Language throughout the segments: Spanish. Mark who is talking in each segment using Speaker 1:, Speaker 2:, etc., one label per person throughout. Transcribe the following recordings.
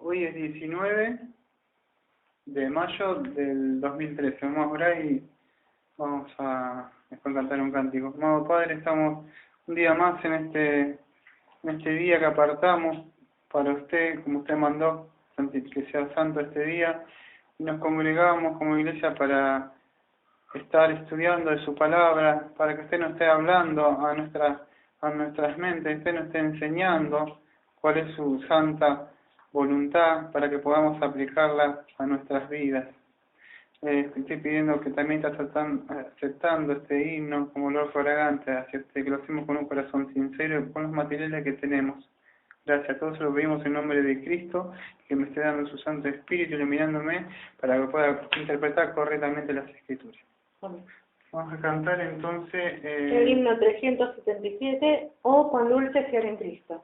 Speaker 1: Hoy es 19 de mayo del 2013. Vamos a orar y vamos a después cantar un cántico. Amado Padre, estamos un día más en este día que apartamos para usted, como usted mandó, que sea santo este día. Y nos congregamos como iglesia para estar estudiando de su palabra, para que usted nos esté hablando a nuestras mentes, usted nos esté enseñando cuál es su santa voluntad para que podamos aplicarla a nuestras vidas. Estoy pidiendo que también esté aceptando este himno como olor fragante hacia usted, que lo hacemos con un corazón sincero y con los materiales que tenemos. Gracias a todos, lo pedimos en nombre de Cristo, que me esté dando su Santo Espíritu, iluminándome para que pueda interpretar correctamente las Escrituras.
Speaker 2: Amén.
Speaker 1: Vamos a cantar entonces
Speaker 2: El himno 377, Oh, cuán dulce fiar en Cristo.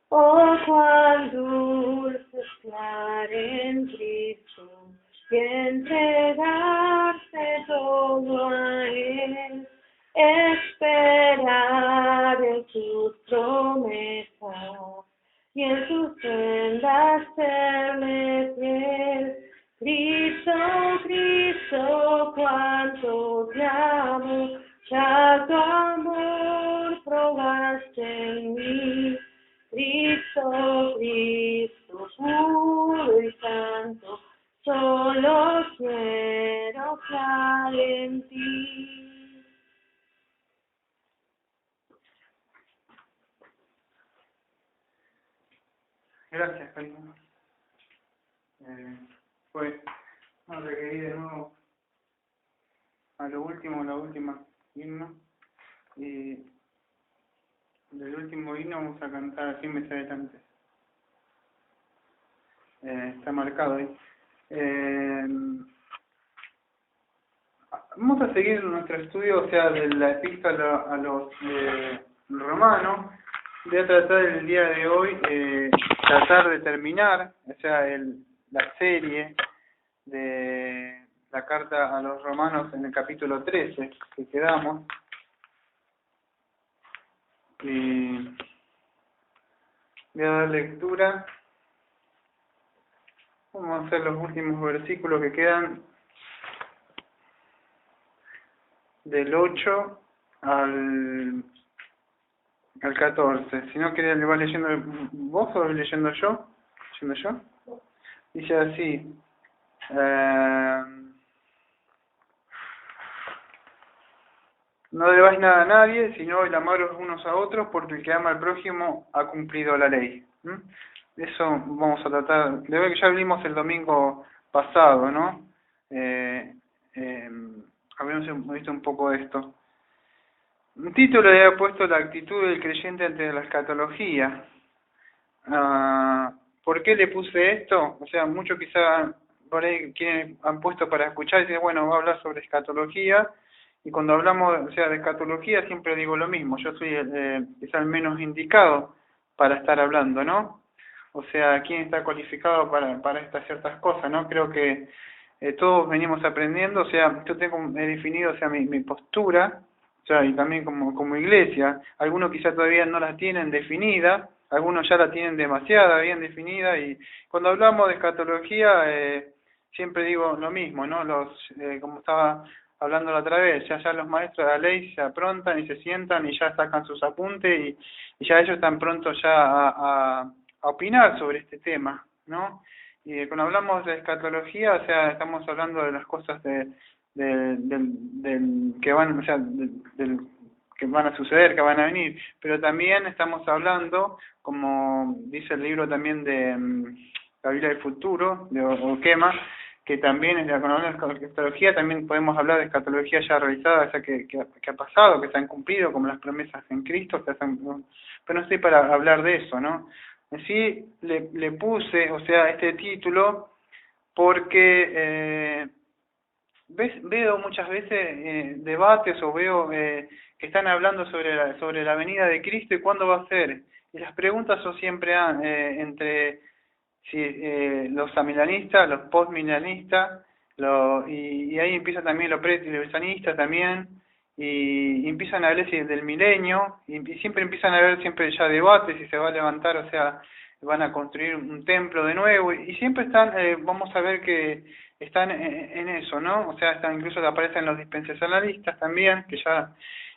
Speaker 2: Oh, cuán dulce fiar en Cristo, y entregarse todo a Él, esperar en sus promesas, y en sus sendas serle fiel. Cristo, Cristo, cuánto te amo, ya tu amor probaste en mí. Cristo, Cristo, puro y santo, solo quiero fiar en ti.
Speaker 1: Gracias, Karina. Pues vamos a requerir de nuevo a la última himno. Y del último himno vamos a cantar así me adelante. Está marcado ahí. Vamos a seguir nuestro estudio, o sea, de la epístola a los romanos. Voy a tratar el día de hoy, tratar de terminar, o sea, la serie de la carta a los romanos en el capítulo 13, que quedamos. Y voy a dar lectura. Vamos a hacer los últimos versículos que quedan del 8 al 14. Si no querés, le vas leyendo vos o leyendo yo. Dice así. No debáis nada a nadie, sino el amaros unos a otros, porque el que ama al prójimo ha cumplido la ley. Eso vamos a tratar, de ver que ya vimos el domingo pasado, ¿no? Habíamos visto un poco de esto. Un título le había puesto la actitud del creyente ante la escatología. ¿Por qué le puse esto? O sea, muchos quizá por ahí quienes han puesto para escuchar y dicen, bueno, va a hablar sobre escatología. Y cuando hablamos, o sea, de escatología siempre digo lo mismo. Yo soy quizá el menos indicado para estar hablando, ¿no? O sea, ¿quién está cualificado para estas ciertas cosas, no? Creo que todos venimos aprendiendo, o sea, yo he definido, o sea, mi postura, o sea, y también como iglesia. Algunos quizá todavía no la tienen definida, algunos ya la tienen demasiado bien definida, y cuando hablamos de escatología, siempre digo lo mismo, ¿no? Como estaba hablando la otra vez, ya los maestros de la ley se aprontan y se sientan y ya sacan sus apuntes y ya ellos están prontos ya a opinar sobre este tema, ¿no? Y cuando hablamos de escatología, o sea, estamos hablando de las cosas del que van, o sea, del que van a suceder, que van a venir, pero también estamos hablando, como dice el libro también de la Biblia del Futuro, de Oquema, que también cuando hablamos de escatología también podemos hablar de escatología ya realizada, o sea, que ha pasado, que se han cumplido, como las promesas en Cristo, pero no estoy para hablar de eso, ¿no? Sí le puse, o sea, este título porque veo muchas veces debates o veo que están hablando sobre la venida de Cristo y cuándo va a ser. Y las preguntas son siempre entre los amilanistas, los postmilanistas, y ahí empieza también los pretribulacionistas también, y empiezan a hablar del milenio, y siempre empiezan a haber siempre ya debates y se va a levantar, o sea, van a construir un templo de nuevo, y siempre están, vamos a ver que están en eso, ¿no? O sea, están, incluso aparecen los dispensacionalistas también, que ya,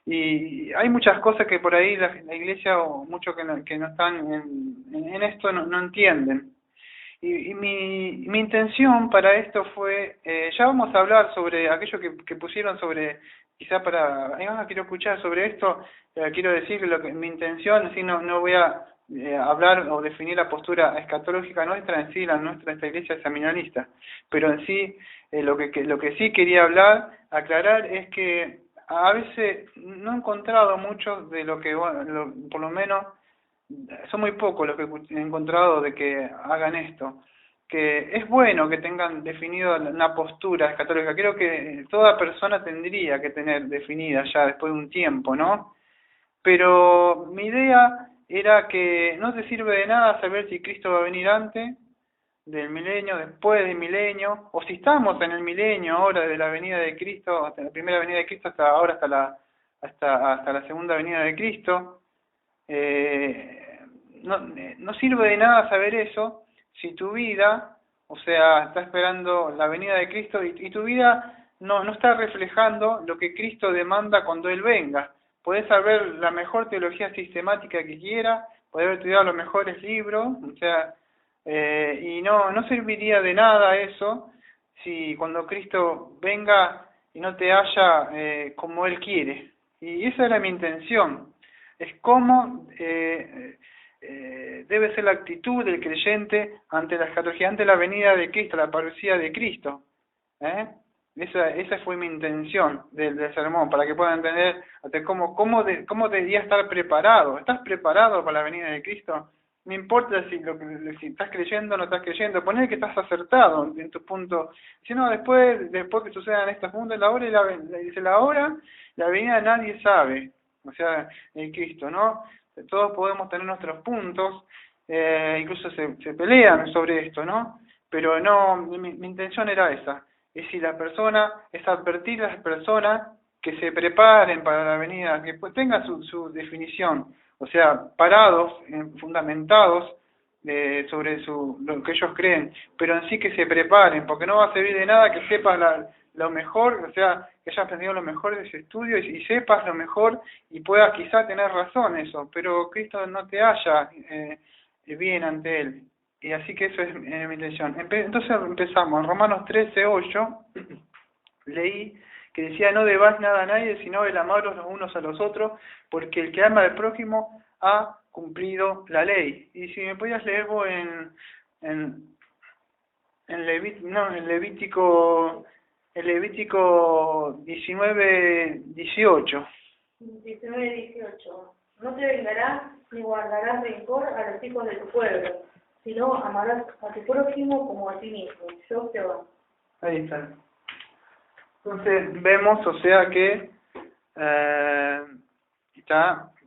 Speaker 1: y hay muchas cosas que por ahí la iglesia, o muchos que no están en esto, no entienden. Y mi intención para esto fue, ya vamos a hablar sobre aquello que pusieron sobre, quizá para, quiero escuchar sobre esto, quiero decir que mi intención, así no voy a hablar o definir la postura escatológica nuestra en sí, la nuestra, esta iglesia examinalista, pero en sí, lo que sí quería aclarar es que a veces no he encontrado mucho de lo que, por lo menos, son muy pocos los que he encontrado de que hagan esto, que es bueno que tengan definido una postura escatológica. Creo que toda persona tendría que tener definida ya después de un tiempo, ¿no? Pero mi idea era que no te sirve de nada saber si Cristo va a venir antes del milenio, después del milenio, o si estamos en el milenio ahora, de la venida de Cristo, hasta la primera venida de Cristo hasta ahora, hasta la segunda venida de Cristo. No sirve de nada saber eso si tu vida, o sea, está esperando la venida de Cristo, y tu vida no está reflejando lo que Cristo demanda cuando Él venga. Podés saber la mejor teología sistemática que quiera, podés haber estudiado los mejores libros, o sea, y no serviría de nada eso si cuando Cristo venga y no te haya como Él quiere. Y esa era mi intención. Es cómo debe ser la actitud del creyente ante la escatología, ante la venida de Cristo, la parucía de Cristo. Esa fue mi intención del sermón, para que puedan entender cómo debería estar preparado. ¿Estás preparado para la venida de Cristo? No importa si estás creyendo o no estás creyendo, poner que estás acertado en tu punto. Si no, después que sucedan estos puntos, la hora, la venida nadie sabe. O sea, el Cristo, ¿no? Todos podemos tener nuestros puntos, incluso se pelean sobre esto, ¿no? Pero no, mi intención era esa. Es si la persona, es advertir a las personas que se preparen para la venida, que tengan su definición, o sea, parados, fundamentados sobre lo que ellos creen, pero en sí que se preparen, porque no va a servir de nada que sepas lo mejor, o sea, que hayas aprendido lo mejor de ese estudio y sepas lo mejor y puedas quizá tener razón eso, pero Cristo no te haya bien ante Él. Y así que eso es mi intención. Entonces empezamos. En Romanos 13:8 leí que decía: no debáis nada a nadie, sino el amaros los unos a los otros, porque el que ama al prójimo ha cumplido la ley. Y si me podías leer vos en Levítico 19:18.
Speaker 2: 19:18. No te vengarás ni guardarás rencor a los hijos de tu pueblo, sino amarás a tu prójimo como a ti mismo. Yo Jehová.
Speaker 1: Ahí está. Entonces vemos, o sea que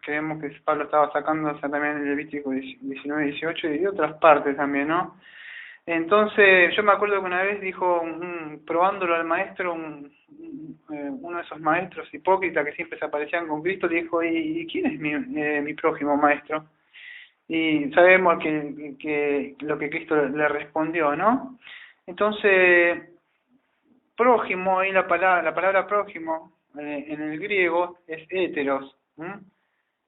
Speaker 1: creemos que Pablo estaba sacando, o sea, también el Levítico 19:18 y de otras partes también, ¿no? Entonces yo me acuerdo que una vez dijo, probándolo al maestro, uno de esos maestros hipócritas que siempre se aparecían con Cristo, le dijo: ¿y quién es mi prójimo, maestro? Y sabemos que lo que Cristo le respondió, ¿no? Entonces, prójimo, ahí la palabra prójimo en el griego es héteros,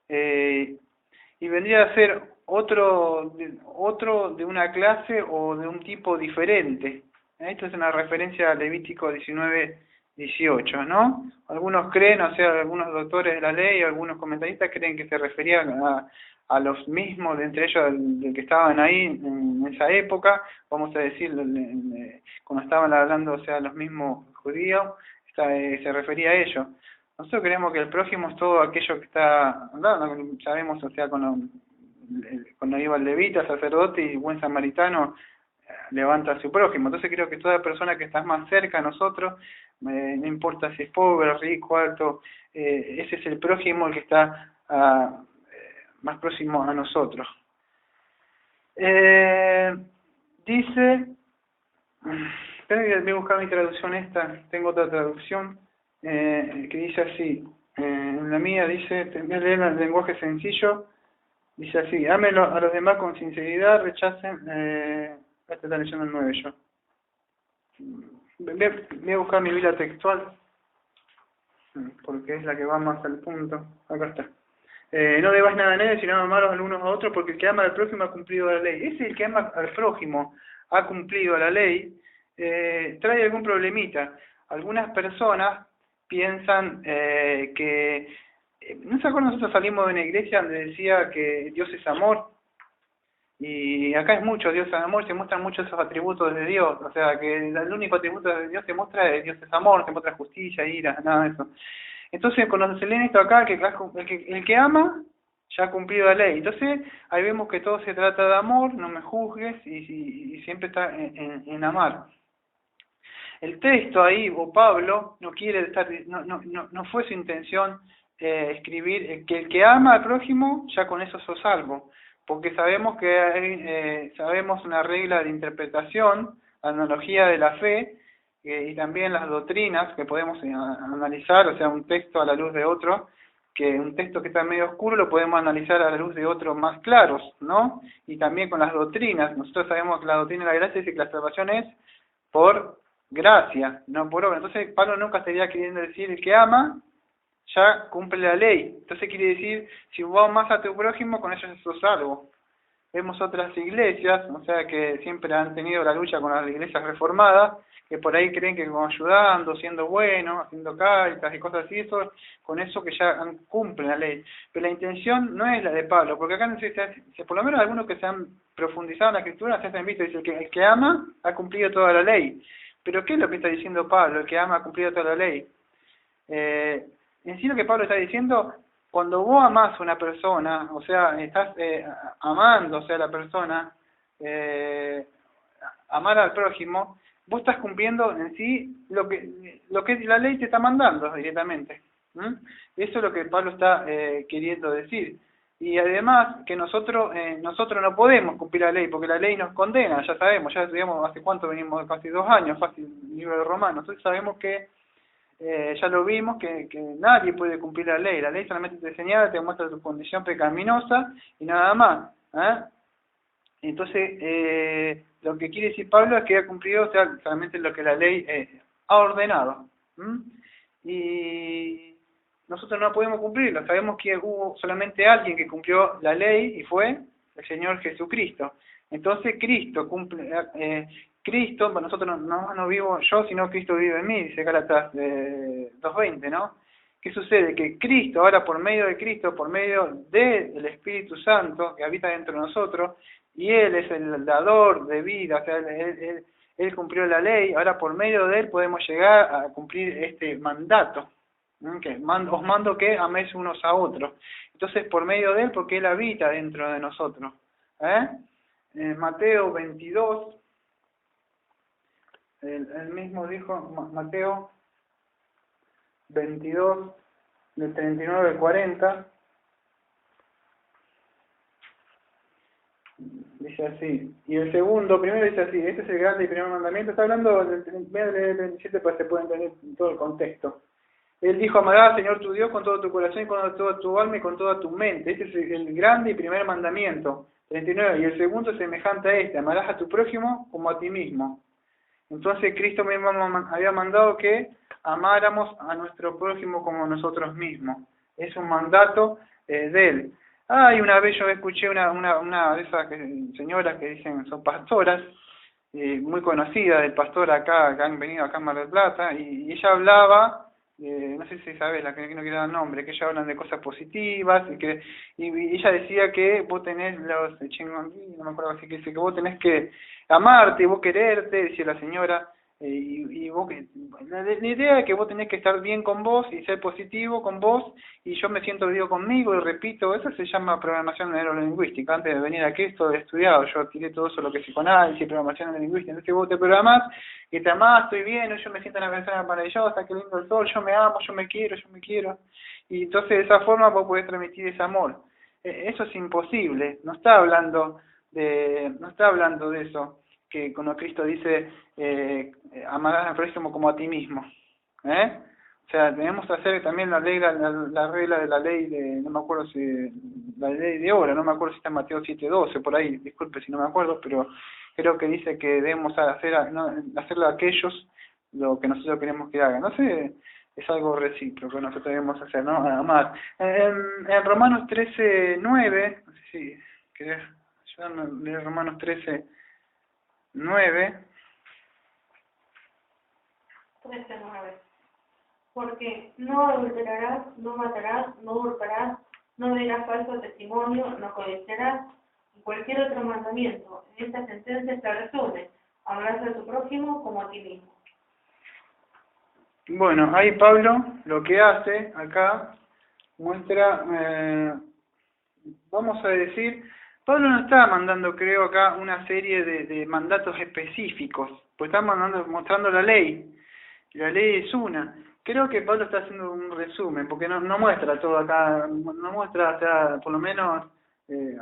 Speaker 1: y vendría a ser otro de una clase o de un tipo diferente. Esto es una referencia a Levítico 19:18, ¿no? Algunos creen, o sea, algunos doctores de la ley, algunos comentaristas creen que se refería a los mismos, de entre ellos de que estaban ahí en esa época, vamos a decir, cuando estaban hablando, o sea, los mismos judíos, se refería a ellos. Nosotros creemos que el prójimo es todo aquello que está, sabemos, o sea, cuando iba el levita, sacerdote y buen samaritano, levanta a su prójimo. Entonces creo que toda persona que está más cerca a nosotros, no importa si es pobre, rico, alto, ese es el prójimo, el que está más próximo a nosotros. Dice, espera que voy a buscar mi traducción tengo otra traducción que dice así, en la mía dice, voy a leer en el lenguaje sencillo, Dice así, amen a los demás con sinceridad, rechacen, este está leyendo el 9 yo. Voy a buscar mi Biblia textual, porque es la que va más al punto. Acá está. No debáis nada a nadie, sino amaros los unos a otros, porque el que ama al prójimo ha cumplido la ley. Ese el que ama al prójimo ha cumplido la ley, trae algún problemita. Algunas personas piensan que... ¿No se acuerdan? Nosotros salimos de una iglesia donde decía que Dios es amor, y acá es mucho, Dios es amor, se muestran muchos esos atributos de Dios, o sea que el único atributo de Dios se muestra es Dios es amor, se muestra justicia, ira, nada de eso. Entonces cuando se lee esto acá, el que ama ya ha cumplido la ley. Entonces ahí vemos que todo se trata de amor, no me juzgues, y siempre está en amar. El texto ahí, o Pablo, no quiere estar, no fue su intención escribir que el que ama al prójimo, ya con eso sos salvo, porque sabemos que sabemos una regla de interpretación, analogía de la fe, y también las doctrinas que podemos analizar, o sea, un texto a la luz de otro, que un texto que está medio oscuro lo podemos analizar a la luz de otros más claros, ¿no? Y también con las doctrinas. Nosotros sabemos que la doctrina de la gracia dice que la salvación es por gracia, no por obra. Entonces Pablo nunca estaría queriendo decir el que ama ya cumple la ley. Entonces quiere decir, si vos amas a tu prójimo, con eso sos salvo. Vemos otras iglesias, o sea, que siempre han tenido la lucha con las iglesias reformadas, que por ahí creen que con ayudando, siendo bueno, haciendo cartas y cosas así, eso, con eso que ya cumplen la ley. Pero la intención no es la de Pablo, porque acá por lo menos algunos que se han profundizado en la escritura se han visto, dice que el que ama ha cumplido toda la ley. Pero ¿qué es lo que está diciendo Pablo? El que ama ha cumplido toda la ley. En sí lo que Pablo está diciendo, cuando vos amás a una persona, o sea, estás amando, o sea, a la persona, amar al prójimo, vos estás cumpliendo en sí lo que la ley te está mandando directamente. Eso es lo que Pablo está queriendo decir. Y además que nosotros no podemos cumplir la ley, porque la ley nos condena, ya sabemos, ya estudiamos hace cuánto venimos, casi 2 años, fácil, el libro de Romanos, entonces sabemos que ya lo vimos, que nadie puede cumplir la ley solamente te señala, te muestra tu condición pecaminosa y nada más. Entonces, lo que quiere decir Pablo es que ha cumplido, o sea, solamente lo que la ley ha ordenado. Y nosotros no podemos cumplirlo, sabemos que hubo solamente alguien que cumplió la ley y fue el Señor Jesucristo. Entonces Cristo cumple, Cristo, para nosotros no vivo yo, sino Cristo vive en mí, dice Gálatas 2:20, ¿no? ¿Qué sucede? Que Cristo, ahora por medio de Cristo, por medio del Espíritu Santo que habita dentro de nosotros, y Él es el dador de vida, o sea, Él cumplió la ley, ahora por medio de Él podemos llegar a cumplir este mandato. Okay. Os mando que améis unos a otros. Entonces, por medio de Él, porque Él habita dentro de nosotros. En Mateo 22, él mismo dijo, Mateo 22, del 39 al 40, dice así, y el segundo, primero dice así, este es el grande y primer mandamiento, está hablando del 27 para que se pueda entender todo el contexto. Él dijo, amarás al Señor tu Dios con todo tu corazón y con toda tu alma y con toda tu mente. Este es el grande y primer mandamiento. 39. Y el segundo es semejante a este, amarás a tu prójimo como a ti mismo. Entonces Cristo mismo había mandado que amáramos a nuestro prójimo como a nosotros mismos. Es un mandato de Él. Y una vez yo escuché una de esas señoras que dicen son pastoras, muy conocida del pastor acá, que han venido acá en Mar del Plata, y ella hablaba, no sé si sabes, la que no quiero dar nombre, que ella hablan de cosas positivas, y ella decía que vos tenés los chingonguí, no me acuerdo así, que dice que vos tenés que amarte, vos quererte, decía la señora, y vos la idea es que vos tenés que estar bien con vos y ser positivo con vos, y yo me siento vivo conmigo y repito, eso se llama programación neurolingüística. Antes de venir aquí esto he estudiado, yo tiré todo eso, lo que es psicoanálisis, programación neurolingüística. Entonces vos te programás y te amás, estoy bien, yo me siento una persona maravillosa, qué lindo el sol, yo me amo, yo me quiero, y entonces de esa forma vos podés transmitir ese amor. Eso es imposible, no está hablando de eso, que cuando Cristo dice amarás al prójimo como a ti mismo. O sea, tenemos que hacer también la regla de la ley de, no me acuerdo si la ley de obra, no me acuerdo si está en Mateo 7:12, por ahí, disculpe si no me acuerdo, pero creo que dice que debemos hacerle a aquellos lo que nosotros queremos que hagan. No sé, es algo recíproco, nosotros debemos hacer, ¿no? Amar. En Romanos 13:9, no sé si querés ayudarme a leer Romanos 13:9.
Speaker 2: 13:9. Porque no adulterarás, no matarás, no hurtarás, no dirás falso testimonio, no codiciarás, y cualquier otro mandamiento. En esta sentencia se resume: amarás a tu prójimo como a ti mismo.
Speaker 1: Bueno, ahí Pablo lo que hace acá muestra, vamos a decir, Pablo no está mandando, creo acá, una serie de mandatos específicos, pues está mostrando la ley. La ley es una. Creo que Pablo está haciendo un resumen, porque no muestra todo acá, no muestra, o sea, por lo menos, que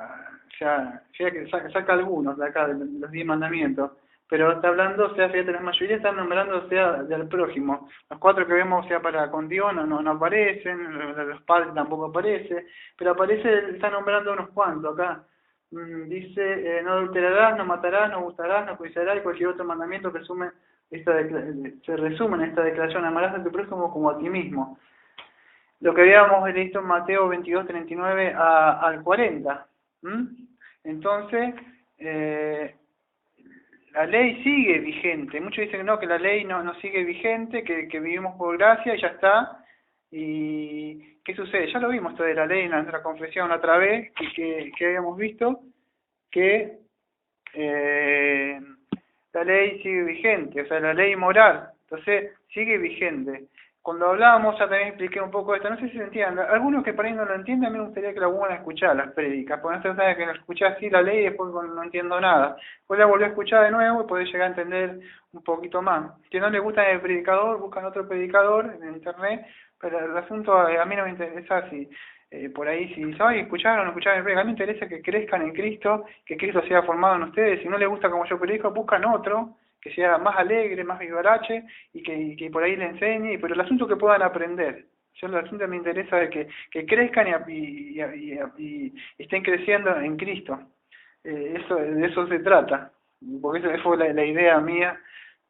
Speaker 1: saca algunos de acá, de los 10 mandamientos, pero está hablando, o sea, fíjate, la mayoría están nombrando, o sea, del prójimo. Los 4 que vemos, o sea, para con Dios no aparecen, los padres tampoco aparece, pero está nombrando unos cuantos acá. Dice, no adulterarás, no matarás, no gustarás, no codiciarás, y cualquier otro mandamiento se resume en esta declaración: amarás a tu prójimo como a ti mismo. Lo que habíamos visto en Mateo 22:39 al 40. Entonces, la ley sigue vigente. Muchos dicen que la ley no sigue vigente, que vivimos por gracia y ya está. ¿Y qué sucede? Ya lo vimos esto de la ley en nuestra confesión otra vez, que habíamos visto que la ley sigue vigente, o sea, la ley moral, entonces sigue vigente. Cuando hablábamos, ya también expliqué un poco esto, no sé si se entiende, algunos que por ahí no lo entienden, a mí me gustaría que lo vuelvan a escuchar, las prédicas, porque no se sabe que lo escuchás así la ley y después no entiendo nada. Pues la volví a escuchar de nuevo y podés llegar a entender un poquito más. Si no les gusta el predicador, buscan otro predicador en internet, pero el asunto a mí no me interesa si... por ahí, si escucharon o no escucharon el predico, a mí me interesa que crezcan en Cristo, que Cristo sea formado en ustedes. Si no les gusta como yo predico, buscan otro que sea más alegre, más vivarache, y que por ahí le enseñe, pero el asunto que puedan aprender. Yo el asunto me interesa de que crezcan y estén creciendo en Cristo. De eso se trata, porque esa fue la idea mía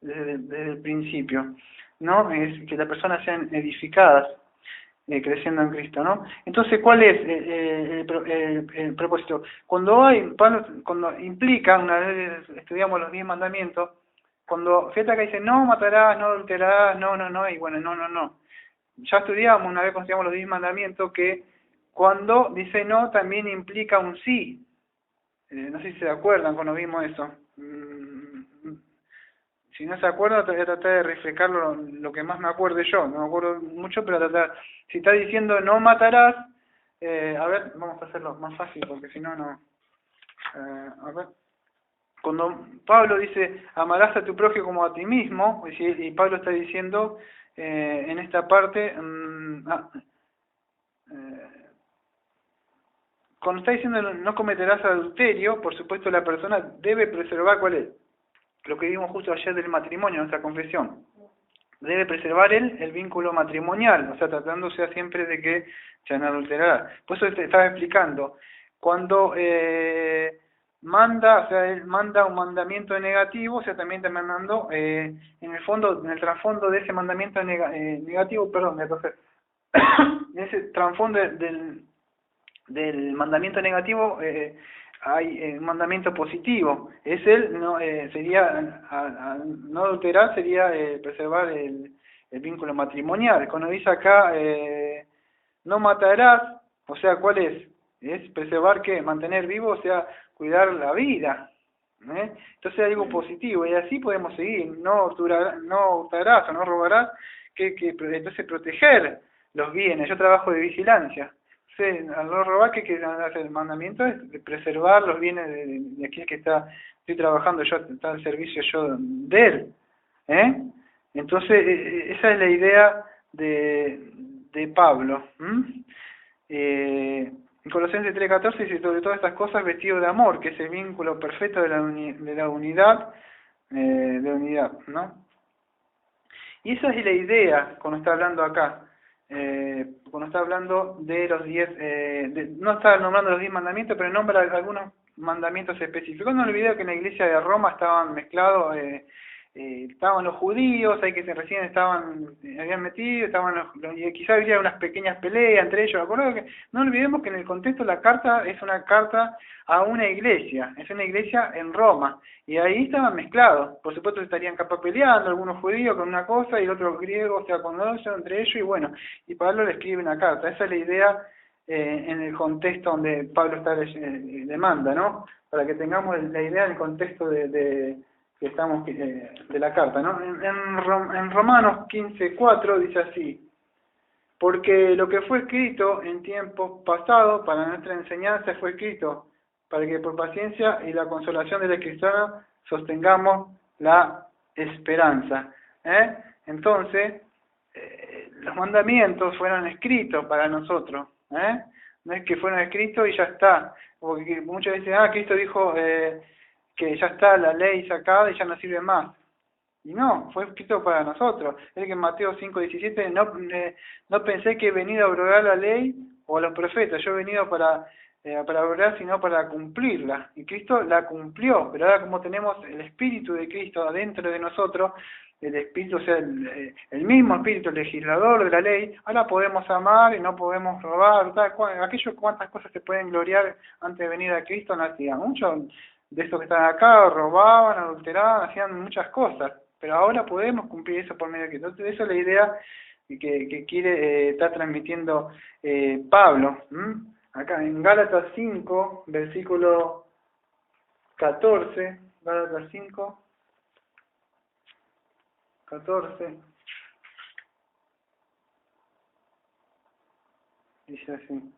Speaker 1: desde el principio, ¿no? Es que las personas sean edificadas, creciendo en Cristo, ¿no? Entonces, ¿cuál es el propósito? Cuando implica, una vez estudiamos los 10 mandamientos, cuando fíjate que dice no matarás, no adulterarás, no, y bueno, no. Ya estudiamos una vez cuando estudiamos los 10 mandamientos que cuando dice no también implica un sí. No sé si se acuerdan cuando vimos eso. Si no se acuerda, voy a tratar de refrescar lo que más me acuerde yo. No me acuerdo mucho, pero tratar. Si está diciendo no matarás, a ver, vamos a hacerlo más fácil porque si no, a ver. Cuando Pablo dice amarás a tu prójimo como a ti mismo, y Pablo está diciendo en esta parte, cuando está diciendo no cometerás adulterio, por supuesto la persona debe preservar, ¿cuál es? Lo que vimos justo ayer del matrimonio, nuestra confesión. Debe preservar el vínculo matrimonial, o sea, tratándose siempre de que se no adulterará. Por eso te estaba explicando, cuando manda, o sea, él manda un mandamiento negativo, o sea, también está mandando, en el trasfondo de ese mandamiento negativo, perdón, entonces, en ese trasfondo del mandamiento negativo, hay un mandamiento positivo. Es sería, no adulterar sería preservar el vínculo matrimonial. Cuando dice acá, no matarás, o sea, ¿cuál es? Es preservar, ¿qué? Mantener vivo, o sea, cuidar la vida. Entonces hay algo positivo, y así podemos seguir. No hurtarás o no robarás, entonces proteger los bienes. Yo trabajo de vigilancia. Al no robar, que hace el mandamiento es preservar los bienes de aquel que estoy trabajando yo, está al servicio yo de él. Entonces, esa es la idea de Pablo. En Colosenses 3:14 dice: sobre todas estas cosas vestido de amor, que es el vínculo perfecto de la unidad, ¿no? Y esa es la idea cuando está hablando acá. cuando está hablando de los 10, no está nombrando los 10 mandamientos, pero nombra algunos mandamientos específicos. No olvidé que en la iglesia de Roma estaban mezclados, estaban los judíos, ahí que recién habían metido, y quizá había unas pequeñas peleas entre ellos. Acuerdo que no olvidemos que en el contexto la carta es una carta a una iglesia, es una iglesia en Roma, y ahí estaban mezclados. Por supuesto estarían capaz peleando, algunos judíos con una cosa y el otro griego, o sea, con otro entre ellos, y bueno, y Pablo le escribe una carta. Esa es la idea en el contexto donde Pablo está demanda, ¿no? Para que tengamos la idea del contexto que estamos de la carta, ¿no? En Romanos 15:4 dice así: porque lo que fue escrito en tiempos pasados para nuestra enseñanza fue escrito para que por paciencia y la consolación del cristiano sostengamos la esperanza. Entonces, los mandamientos fueron escritos para nosotros. No es que fueron escritos y ya está. Porque muchas veces, Cristo dijo que ya está la ley sacada y ya no sirve más. Y no, fue escrito para nosotros. Es que en Mateo 5:17 no pensé que he venido a abrogar la ley o a los profetas. Yo he venido para abrogar, sino para cumplirla. Y Cristo la cumplió. Pero ahora, como tenemos el Espíritu de Cristo adentro de nosotros, el Espíritu, o sea, el mismo Espíritu, el legislador de la ley, ahora podemos amar y no podemos robar. Aquello, cuántas cosas se pueden gloriar antes de venir a Cristo, no hacían. Muchos de estos que están acá robaban, adulteraban, hacían muchas cosas. Pero ahora podemos cumplir eso por medio de Cristo. Entonces, esa es la idea que quiere estar transmitiendo Pablo. Acá en Gálatas 5, versículo 14, Gálatas 5, 14, dice así: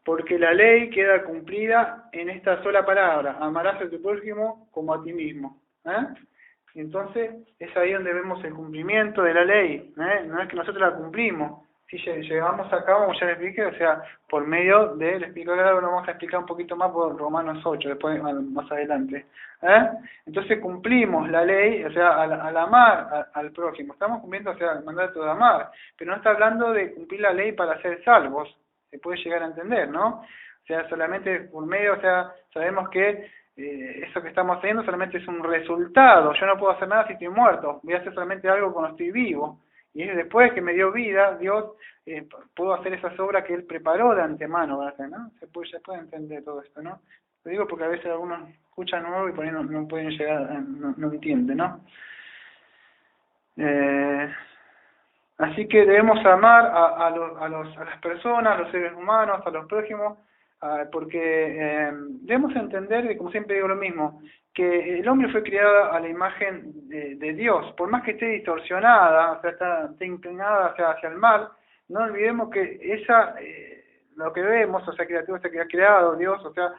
Speaker 1: porque la ley queda cumplida en esta sola palabra: amarás a tu prójimo como a ti mismo. Entonces, es ahí donde vemos el cumplimiento de la ley. No es que nosotros la cumplimos. Si llegamos a cabo, como ya les expliqué, o sea, por medio del explicador, lo vamos a explicar un poquito más por Romanos 8, después más adelante. Entonces cumplimos la ley, o sea, al amar al prójimo. Estamos cumpliendo, o sea, el mandato de amar, pero no está hablando de cumplir la ley para ser salvos. Se puede llegar a entender, ¿no? O sea, solamente por medio, o sea, sabemos que eso que estamos haciendo solamente es un resultado. Yo no puedo hacer nada si estoy muerto. Voy a hacer solamente algo cuando estoy vivo. Y es después que me dio vida, Dios, puedo hacer esas obras que Él preparó de antemano, ¿verdad? ¿No? Se puede entender todo esto, ¿no? Lo digo porque a veces algunos escuchan nuevo y por ahí no pueden llegar, no entienden, ¿no? Así que debemos amar a las personas, a los seres humanos, a los prójimos, porque debemos entender, y como siempre digo lo mismo, que el hombre fue creado a la imagen de Dios. Por más que esté distorsionada, o sea, esté inclinada hacia el mal, no olvidemos que lo que vemos, o sea, que ha creado Dios, o sea,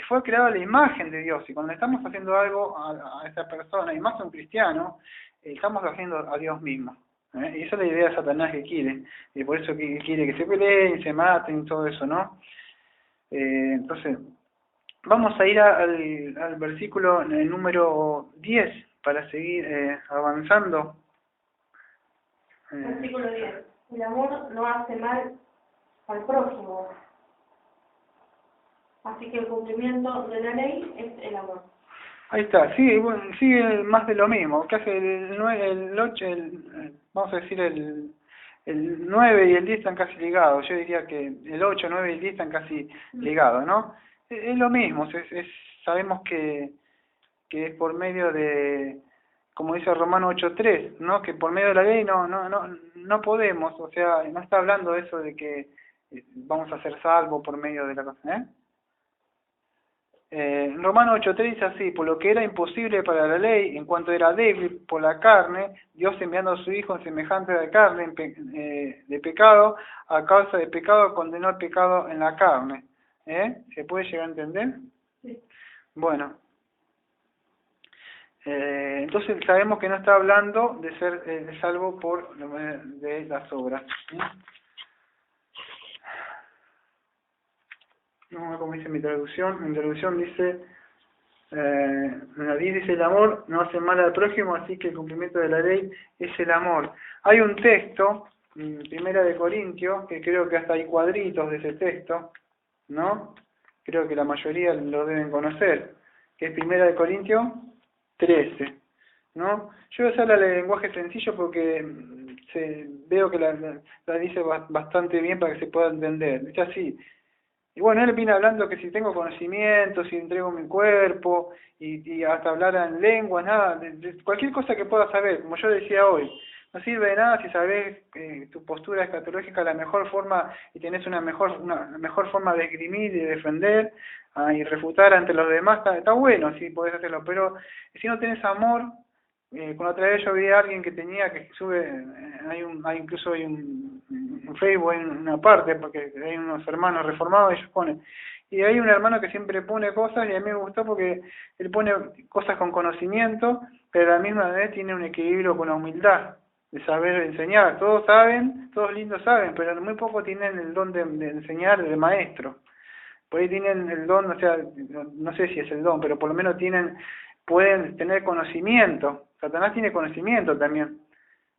Speaker 1: fue creado a la imagen de Dios. Y cuando estamos haciendo algo a esa persona, y más a un cristiano, estamos haciendo a Dios mismo. Y esa es la idea de Satanás que quiere, y por eso que quiere que se peleen, se maten y todo eso, ¿no? Entonces, vamos a ir al versículo número 10 para seguir avanzando.
Speaker 2: Versículo 10. El amor no hace mal al prójimo. Así que el cumplimiento de la ley es el amor.
Speaker 1: Ahí está, sí, bueno, sigue más de lo mismo. Casi el 8, vamos a decir el 9 y el 10 están casi ligados. Yo diría que el 8, 9 y el 10 están casi ligados, ¿no? Es lo mismo, sabemos que es por medio de, como dice Romano 8:3, ¿no? Que por medio de la ley no podemos, o sea, no está hablando de eso de que vamos a ser salvos por medio de la cosa, Romano 8:3 dice así: por lo que era imposible para la ley, en cuanto era débil por la carne, Dios enviando a su Hijo en semejante de carne, de pecado, a causa de pecado condenó el pecado en la carne. ¿Se puede llegar a entender?
Speaker 2: Sí.
Speaker 1: Bueno. Entonces sabemos que no está hablando de ser salvo por de las obras. No, como dice mi traducción dice: En la 10 dice: el amor no hace mal al prójimo, así que el cumplimiento de la ley es el amor. Hay un texto, en Primera de Corintios, que creo que hasta hay cuadritos de ese texto, ¿no? Creo que la mayoría lo deben conocer, que es Primera de Corintios 13, ¿no? Yo voy a usar el lenguaje sencillo porque veo que la dice bastante bien para que se pueda entender. Dice así: y bueno, él viene hablando que si tengo conocimiento, si entrego mi cuerpo, y hasta hablar en lengua, nada, de cualquier cosa que puedas saber, como yo decía hoy. No sirve de nada si sabes tu postura escatológica la mejor forma y tenés una mejor forma de esgrimir y de defender y refutar ante los demás. Está bueno si podés hacerlo, pero si no tenés amor, con otra vez yo vi a alguien que tenía que sube, incluso hay un Facebook, hay una parte, porque hay unos hermanos reformados, ellos ponen, y hay un hermano que siempre pone cosas, y a mí me gustó porque él pone cosas con conocimiento, pero a la misma vez tiene un equilibrio con la humildad, de saber enseñar. Todos saben, todos lindos saben, pero muy poco tienen el don de enseñar, de maestro. Por ahí tienen el don, o sea, no sé si es el don, pero por lo menos pueden tener conocimiento. Satanás tiene conocimiento también.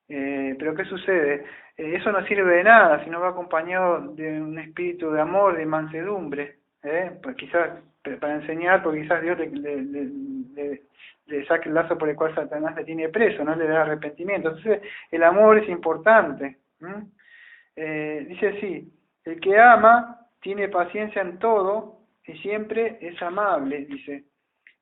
Speaker 1: Pero ¿qué sucede? Eso no sirve de nada si no va acompañado de un espíritu de amor, de mansedumbre. Pues quizás para enseñar, porque quizás Dios le saque el lazo por el cual Satanás le tiene preso, no le da arrepentimiento. Entonces el amor es importante. Dice así: el que ama tiene paciencia en todo y siempre es amable, dice.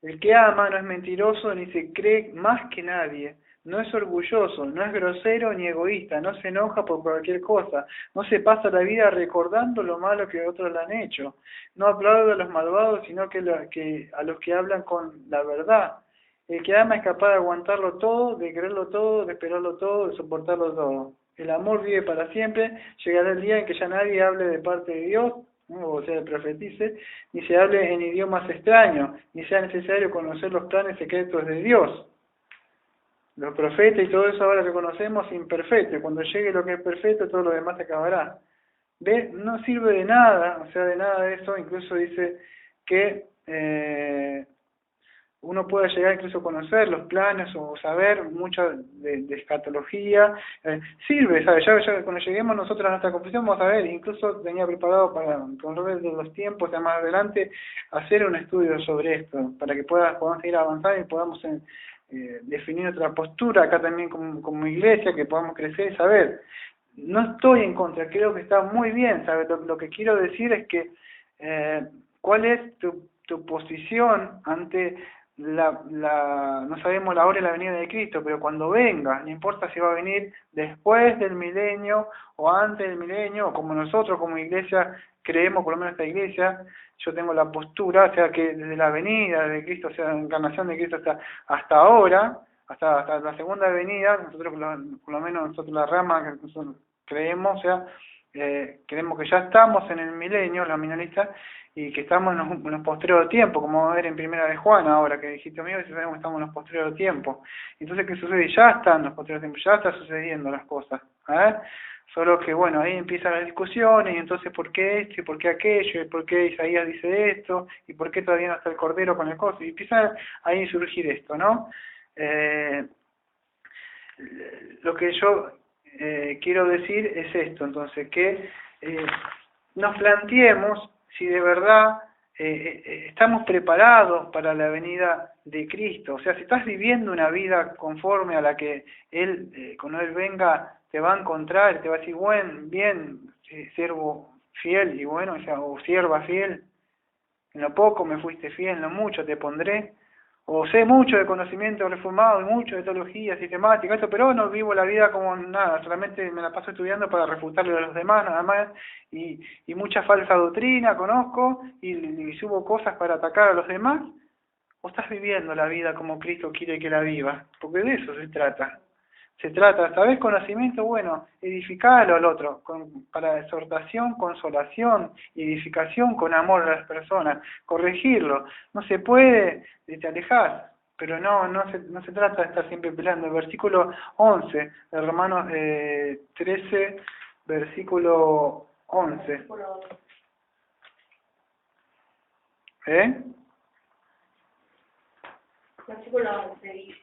Speaker 1: El que ama no es mentiroso ni se cree más que nadie, no es orgulloso, no es grosero ni egoísta, no se enoja por cualquier cosa, no se pasa la vida recordando lo malo que otros le han hecho, no aplaude a los malvados, sino que a los que hablan con la verdad. El que ama es capaz de aguantarlo todo, de creerlo todo, de esperarlo todo, de soportarlo todo. El amor vive para siempre, llegará el día en que ya nadie hable de parte de Dios, ¿no? O sea, profetice, ni se hable en idiomas extraños, ni sea necesario conocer los planes secretos de Dios. Los profetas y todo eso ahora que conocemos es imperfecto, y cuando llegue lo que es perfecto, todo lo demás se acabará. ¿Ve? No sirve de nada, o sea, de nada de eso. Incluso dice que uno puede llegar incluso a conocer los planes o saber mucho de escatología. Sirve, ¿sabes? Ya cuando lleguemos nosotros a nuestra conclusión vamos a ver, incluso tenía preparado para, con lo de los tiempos, ya más adelante, hacer un estudio sobre esto, para que podamos ir avanzando y podamos definir otra postura acá también como iglesia, que podamos crecer y saber. No estoy en contra, creo que está muy bien, ¿sabes? Lo que quiero decir es que ¿cuál es tu posición ante no sabemos la hora y la venida de Cristo, pero cuando venga, no importa si va a venir después del milenio o antes del milenio, o como nosotros como iglesia creemos, por lo menos esta iglesia, yo tengo la postura, o sea que desde la venida de Cristo, o sea, la encarnación de Cristo hasta ahora, hasta la segunda venida, nosotros por lo menos nosotros la rama que nosotros creemos, o sea, creemos que ya estamos en el milenio, la minorista, y que estamos en los postreros tiempos, como vamos a ver en Primera de Juan ahora, que dijiste amigo, y sabemos que estamos en los postreros tiempos. Entonces, ¿qué sucede? Ya están los postreros tiempos, ya está sucediendo las cosas. Solo que, bueno, ahí empiezan las discusiones, y entonces, ¿por qué esto, y por qué aquello, y por qué Isaías dice esto, y por qué todavía no está el Cordero con el coso? Y empieza ahí a surgir esto, ¿no? Lo que yo quiero decir es esto, entonces, que nos planteemos si de verdad estamos preparados para la venida de Cristo. O sea, si estás viviendo una vida conforme a la que Él, cuando Él venga, te va a encontrar, te va a decir, bien, siervo fiel, y bueno, o sea, o sierva fiel, en lo poco me fuiste fiel, en lo mucho te pondré. O sé mucho de conocimiento reformado y mucho de teología sistemática, esto, pero no vivo la vida como nada, solamente me la paso estudiando para refutarle a los demás, nada más, y mucha falsa doctrina conozco, y subo cosas para atacar a los demás. ¿O estás viviendo la vida como Cristo quiere que la viva? Porque de eso se trata. Se trata, ¿sabés? Conocimiento, bueno, edificarlo al otro, para exhortación, consolación, edificación con amor a las personas, corregirlo. No se puede, te alejar, pero no se trata de estar siempre peleando. El versículo 11 de Romanos 13, versículo 11.
Speaker 2: Versículo 11 dice: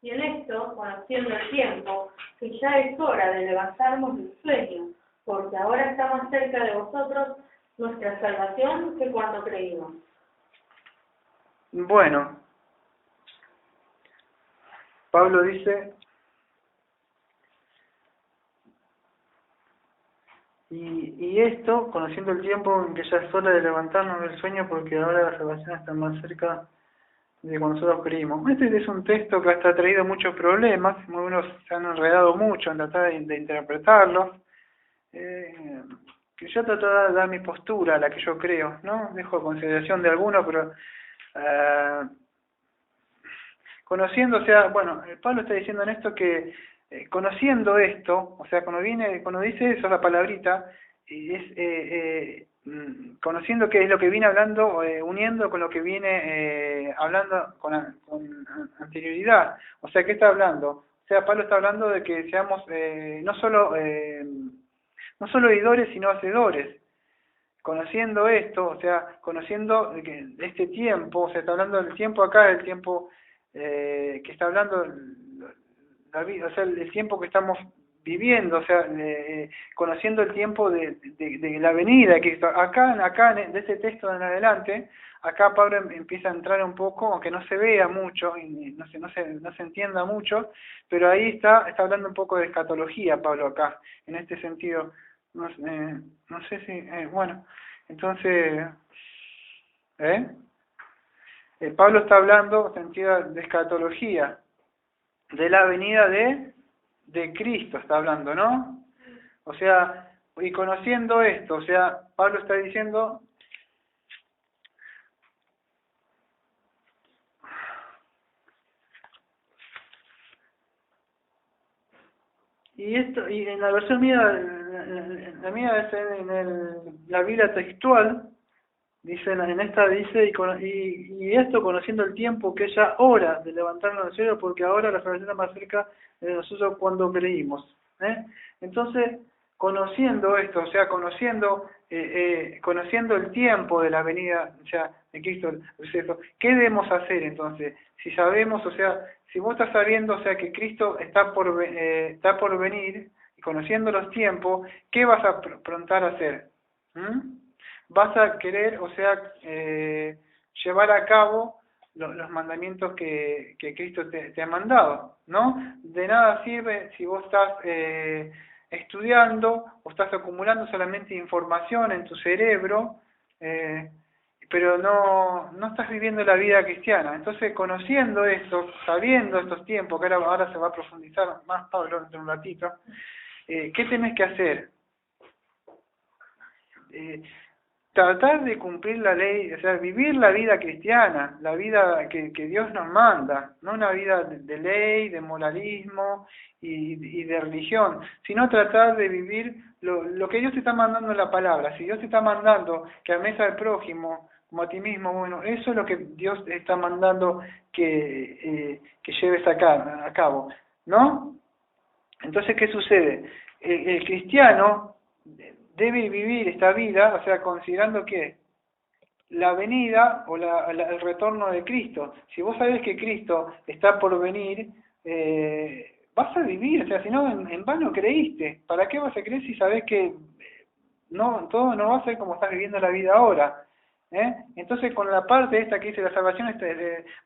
Speaker 2: y en esto, conociendo el tiempo, que ya es hora de levantarnos del sueño, porque ahora está más cerca de vosotros nuestra salvación que cuando creímos.
Speaker 1: Bueno, Pablo dice, y esto, conociendo el tiempo en que ya es hora de levantarnos del sueño, porque ahora la salvación está más cerca de cuando nosotros creímos. Este es un texto que hasta ha traído muchos problemas, algunos se han enredado mucho en tratar de interpretarlo. Que yo trato de dar mi postura, la que yo creo, ¿no? Dejo a consideración de algunos, pero conociendo, o sea, bueno, Pablo está diciendo en esto que conociendo esto, o sea, cuando dice eso, la palabrita, es conociendo qué es lo que viene hablando, uniendo con lo que viene hablando con anterioridad. O sea, ¿qué está hablando? O sea, Pablo está hablando de que seamos no solo oidores, sino hacedores. Conociendo esto, o sea, conociendo este tiempo, o sea, está hablando del tiempo acá, el tiempo que está hablando la vida, o sea, el tiempo que estamos viviendo, o sea, conociendo el tiempo de la venida, que acá de este texto en adelante, acá Pablo empieza a entrar un poco, aunque no se vea mucho, y no se entienda mucho, pero ahí está hablando un poco de escatología Pablo acá, en este sentido. No sé si, bueno, entonces, Pablo está hablando en sentido de escatología, de la venida de Cristo está hablando, ¿no? O sea, y conociendo esto, o sea, Pablo está diciendo, y esto, y en la versión mía, la mía es la Biblia textual, dice, en esta dice, y esto conociendo el tiempo que es ya hora de levantarnos del cielo, porque ahora la salvación está más cerca de nosotros cuando creímos. Entonces, conociendo esto, o sea, conociendo el tiempo de la venida, o sea, de Cristo, ¿qué debemos hacer entonces? Si sabemos, o sea, si vos estás sabiendo, o sea, que Cristo está por venir, y conociendo los tiempos, ¿qué vas a prontar a hacer? Vas a querer, o sea, llevar a cabo los mandamientos que Cristo te ha mandado, ¿no? De nada sirve si vos estás estudiando o estás acumulando solamente información en tu cerebro, pero no estás viviendo la vida cristiana. Entonces, conociendo esto, sabiendo estos tiempos, que ahora se va a profundizar más Pablo dentro de un ratito, ¿qué tenés que hacer? Tratar de cumplir la ley, o sea, vivir la vida cristiana, la vida que Dios nos manda, no una vida de ley, de moralismo y de religión, sino tratar de vivir lo que Dios te está mandando en la palabra. Si Dios te está mandando que ames al prójimo como a ti mismo, bueno, eso es lo que Dios te está mandando que lleves a cabo, ¿no? Entonces, ¿qué sucede? El cristiano debe vivir esta vida, o sea, considerando que la venida o el retorno de Cristo. Si vos sabés que Cristo está por venir, vas a vivir, o sea, si no, en vano creíste. ¿Para qué vas a creer si sabés que todo no va a ser como estás viviendo la vida ahora? Entonces, con la parte esta que dice la salvación,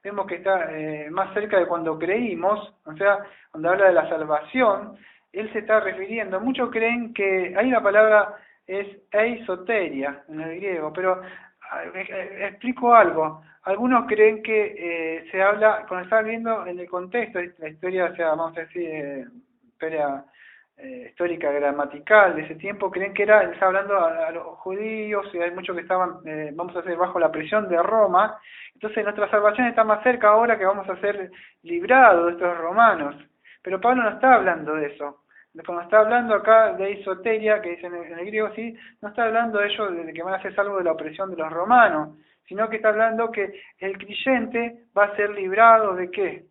Speaker 1: vemos que está más cerca de cuando creímos, o sea, cuando habla de la salvación, él se está refiriendo. Muchos creen que ahí la palabra es eisoteria en el griego, pero explico algo. Algunos creen que se habla, cuando está viendo en el contexto, la historia, o sea, vamos a decir, historia histórica gramatical de ese tiempo, creen que él está hablando a los judíos, y hay muchos que estaban, vamos a decir, bajo la presión de Roma. Entonces nuestra salvación está más cerca ahora, que vamos a ser librados de estos romanos. Pero Pablo no está hablando de eso. Cuando está hablando acá de eisoteria, que dice en el griego, sí, no está hablando de ellos de que van a ser salvos de la opresión de los romanos, sino que está hablando que el creyente va a ser librado ¿de qué?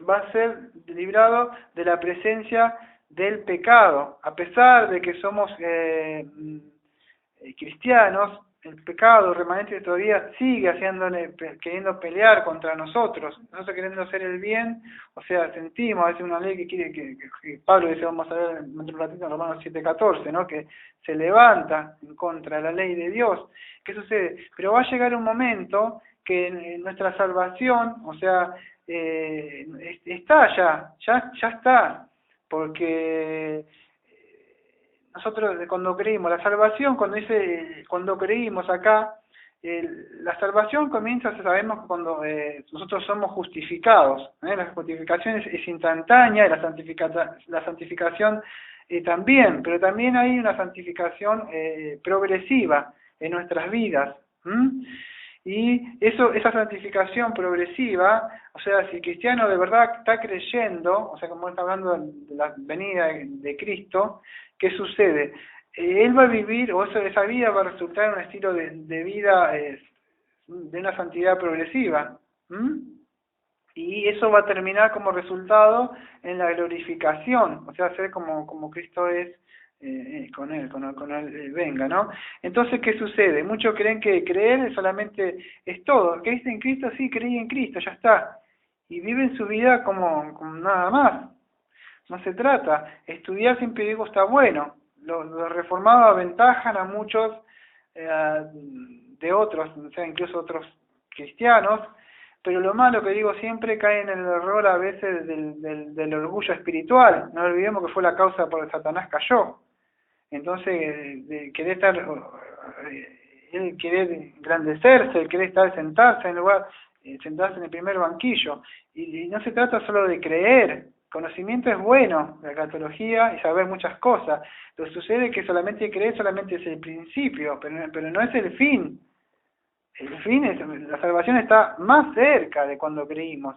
Speaker 1: Va a ser librado de la presencia del pecado. A pesar de que somos cristianos, el pecado remanente todavía sigue queriendo pelear contra nosotros queriendo hacer el bien, o sea, sentimos a veces una ley que quiere que Pablo dice, vamos a ver en un ratito en Romanos 7:14, ¿no? Que se levanta en contra de la ley de Dios. ¿Qué sucede? Pero va a llegar un momento que en nuestra salvación, o sea, está ya está, porque nosotros cuando creímos, la salvación, cuando creímos acá, la salvación comienza, sabemos que cuando nosotros somos justificados, la justificación es instantánea, la santificación también, pero también hay una santificación progresiva en nuestras vidas. Y esa santificación progresiva, o sea, si el cristiano de verdad está creyendo, o sea, como está hablando de la venida de Cristo, ¿qué sucede? Él va a vivir, o esa vida va a resultar en un estilo de vida de una santidad progresiva. Y eso va a terminar como resultado en la glorificación, o sea, ser como Cristo es con él venga, ¿no? Entonces, ¿qué sucede? Muchos creen que creer solamente es todo. ¿Creíste en Cristo? Sí, creí en Cristo, ya está. Y viven su vida como nada más. No se trata. Estudiar, siempre digo, está bueno. Los reformados aventajan a muchos de otros, o sea, incluso otros cristianos, pero lo malo que digo siempre cae en el error a veces del orgullo espiritual. No olvidemos que fue la causa por la que Satanás cayó. Entonces, querer él quiere engrandecerse, quiere sentarse sentarse en el primer banquillo. Y no se trata solo de creer. Conocimiento es bueno, la catología y saber muchas cosas. Lo que sucede es que solamente creer solamente es el principio, pero no es el fin. El fin la salvación está más cerca de cuando creímos.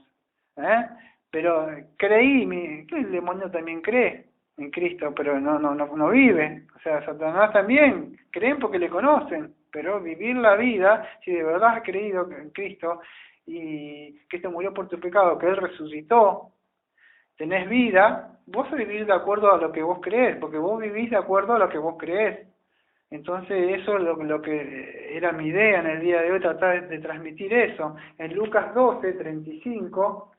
Speaker 1: Pero creí, que el demonio también cree en Cristo, pero no vive. O sea, Satanás también creen porque le conocen, pero vivir la vida, si de verdad has creído en Cristo y que Cristo murió por tu pecado, que Él resucitó, tenés vida, vos vivís de acuerdo a lo que vos creés, porque vos vivís de acuerdo a lo que vos creés. Entonces eso es lo que era mi idea en el día de hoy, tratar de transmitir eso. En Lucas 12:35,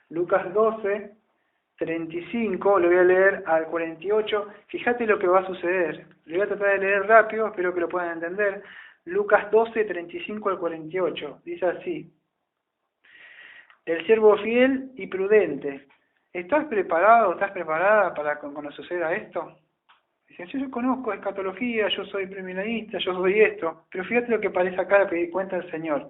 Speaker 1: Lucas 12:35, lo voy a leer al 48, fíjate lo que va a suceder. Le voy a tratar de leer rápido, espero que lo puedan entender. Lucas 12:35 al 48, dice así: el siervo fiel y prudente. ¿Estás preparado, estás preparada para cuando suceda esto? Dicen, yo conozco escatología, yo soy premillenista, yo soy esto, pero fíjate lo que parece acá, lo que cuenta el Señor.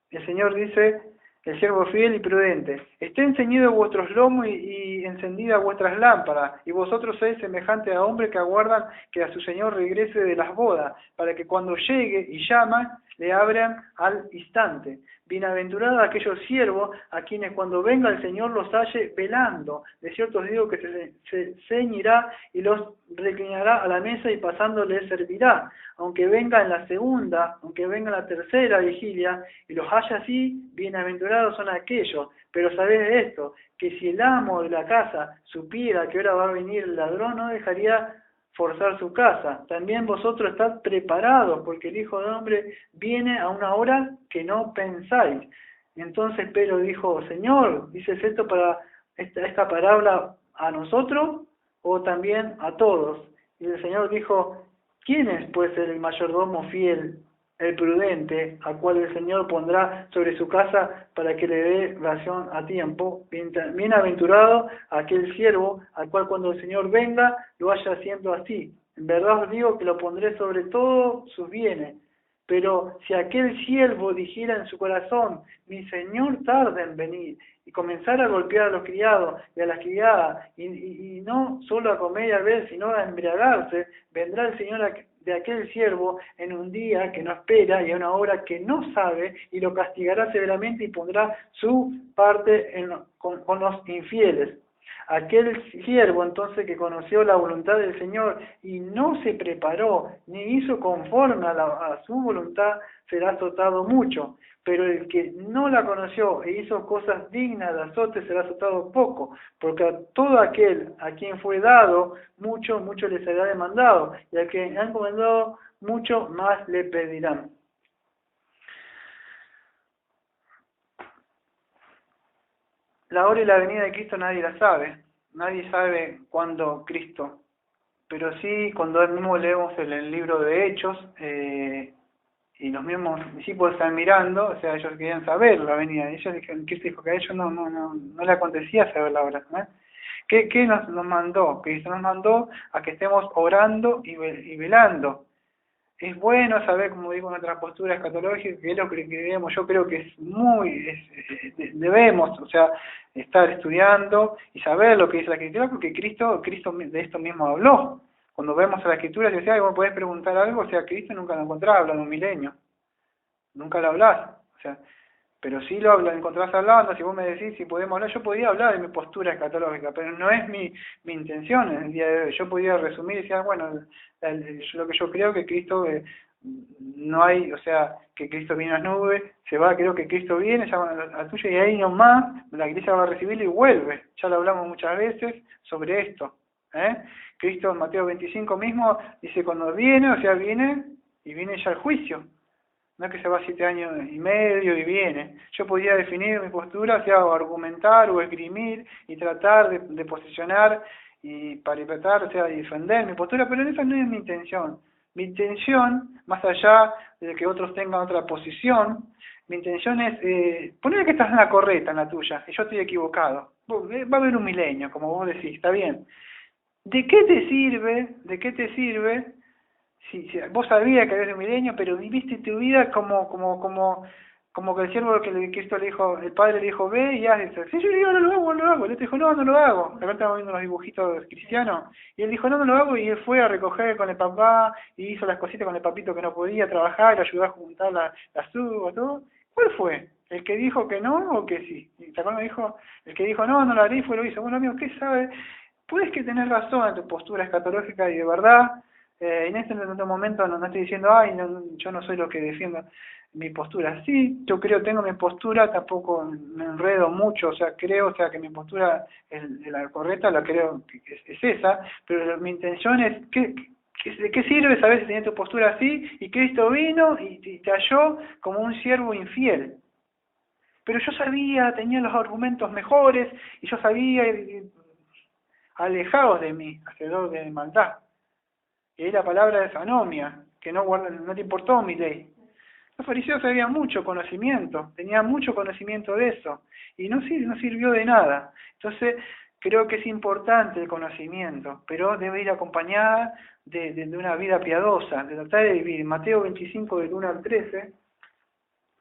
Speaker 1: El Señor dice, el siervo fiel y prudente, estén ceñidos vuestros lomos y encendidas vuestras lámparas, y vosotros sois semejantes a hombres que aguardan que a su Señor regrese de las bodas, para que cuando llegue y llaman, le abran al instante. Bienaventurados aquellos siervos a quienes cuando venga el Señor los halle velando. De cierto os digo que se ceñirá y los reclinará a la mesa y pasando les servirá. Aunque venga en la segunda, aunque venga en la tercera vigilia y los haya así, bienaventurados son aquellos. Pero sabed esto, que si el amo de la casa supiera que ahora va a venir el ladrón, no dejaría forzar su casa. También vosotros estad preparados, porque el Hijo del Hombre viene a una hora que no pensáis. Entonces Pedro dijo, Señor, ¿dices esto para esta parábola a nosotros o también a todos? Y el Señor dijo, ¿quién es pues el mayordomo fiel, el prudente, al cual el Señor pondrá sobre su casa para que le dé ración a tiempo? Bienaventurado aquel siervo, al cual cuando el Señor venga, lo vaya haciendo así. En verdad os digo que lo pondré sobre todos sus bienes. Pero si aquel siervo dijera en su corazón, mi Señor tarda en venir, y comenzara a golpear a los criados y a las criadas, y no solo a comer y a beber, sino a embriagarse, vendrá el Señor de aquel siervo en un día que no espera y a una hora que no sabe, y lo castigará severamente y pondrá su parte con los infieles. Aquel siervo entonces que conoció la voluntad del Señor y no se preparó ni hizo conforme a su voluntad será azotado mucho, pero el que no la conoció e hizo cosas dignas de azote será azotado poco, porque a todo aquel a quien fue dado mucho, mucho le será demandado, y al que han encomendado mucho más le pedirán. La hora y la venida de Cristo nadie la sabe. Nadie sabe cuándo Cristo. Pero sí, cuando mismo leemos el libro de Hechos, y los mismos discípulos están mirando, o sea, ellos querían saber la venida. Ellos dijeron, Cristo dijo que a ellos no le acontecía saber la hora, ¿no? ¿Qué nos mandó? Cristo nos mandó a que estemos orando y velando. Es bueno saber, como digo, nuestra postura escatológica, que es lo que debemos, yo creo que es debemos, o sea, estar estudiando y saber lo que dice la Escritura, porque Cristo de esto mismo habló. Cuando vemos a la Escritura, si vos podés preguntar algo, o sea, Cristo nunca lo encontrás hablando de un milenio, nunca lo hablás, o sea, pero sí lo encontrás hablando. Si vos me decís si podemos hablar, yo podía hablar de mi postura escatológica, pero no es mi intención en el día de hoy. Yo podía resumir y decir, bueno, lo que yo creo que Cristo, no hay, o sea, que Cristo viene a las nubes, se va, creo que Cristo viene, llama a tuyo y ahí nomás la iglesia va a recibirlo y vuelve. Ya lo hablamos muchas veces sobre esto. Cristo en Mateo 25 mismo dice cuando viene, o sea, viene y viene ya el juicio. No es que se va 7 años y medio y viene. Yo podía definir mi postura, o sea, o argumentar o esgrimir y tratar de posicionar y parapetar, o sea, defender mi postura, pero esa no es mi intención. Mi intención, más allá de que otros tengan otra posición, mi intención es poner que estás en la correcta, en la tuya, y yo estoy equivocado. Va a haber un milenio, como vos decís, está bien. ¿De qué te sirve? Sí, vos sabías que había un milenio, pero viviste tu vida como que el siervo que Cristo le dijo, el padre le dijo, ve y haz eso. Sí, yo le digo, no lo hago. El otro dijo, no lo hago. Acá estamos viendo los dibujitos cristianos. Y él dijo, no lo hago, y él fue a recoger con el papá, y hizo las cositas con el papito que no podía trabajar, le ayudó a juntar las uvas, todo. ¿Cuál fue? ¿El que dijo que no o que sí? ¿Y te acuerdas? Dijo, el que dijo, no lo haré, y fue lo hizo. Bueno, amigo, ¿qué sabe? Puedes que tenés razón en tu postura escatológica y de verdad. En este momento no estoy diciendo, yo no soy lo que defiendo mi postura. Sí, yo tengo mi postura, tampoco me enredo mucho, o sea, que mi postura es la correcta, la creo que es esa, pero mi intención es, ¿de qué sirve saber si tenés tu postura así? Y Cristo vino y te halló como un siervo infiel. Pero yo sabía, tenía los argumentos mejores, y yo sabía, alejados de mí, hacedor de maldad. Y ahí la palabra es anomia, que no te importó mi ley. Los fariseos tenían mucho conocimiento de eso, y no sirvió de nada. Entonces, creo que es importante el conocimiento, pero debe ir acompañada de una vida piadosa, de tratar de vivir. Mateo 25, del 1 al 13,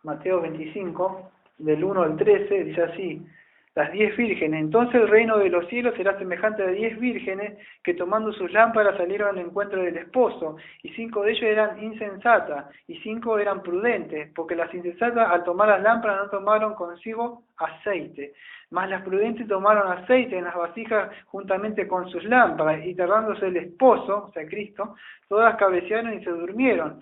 Speaker 1: Mateo 25, del 1 al 13, dice así: las 10 vírgenes. Entonces el reino de los cielos será semejante a 10 vírgenes que tomando sus lámparas salieron al encuentro del esposo, y 5 de ellas eran insensatas, y 5 eran prudentes, porque las insensatas al tomar las lámparas no tomaron consigo aceite, mas las prudentes tomaron aceite en las vasijas juntamente con sus lámparas, y tardándose el esposo, o sea Cristo, todas cabecearon y se durmieron.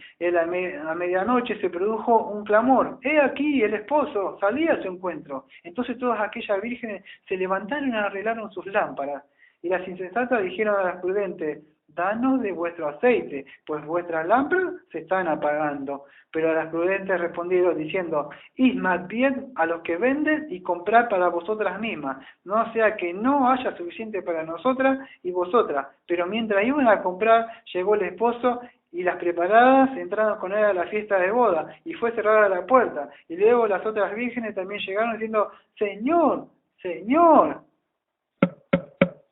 Speaker 1: A medianoche se produjo un clamor: ¡he aquí el esposo! Salía a su encuentro. Entonces todas aquellas vírgenes se levantaron y arreglaron sus lámparas. Y las insensatas dijeron a las prudentes: danos de vuestro aceite, pues vuestras lámparas se están apagando. Pero a las prudentes respondieron diciendo: id más bien a los que venden y comprad para vosotras mismas, no sea que no haya suficiente para nosotras y vosotras. Pero mientras iban a comprar, llegó el esposo, y las preparadas entraron con él a la fiesta de boda, y fue cerrada la puerta. Y luego las otras vírgenes también llegaron diciendo: Señor, Señor,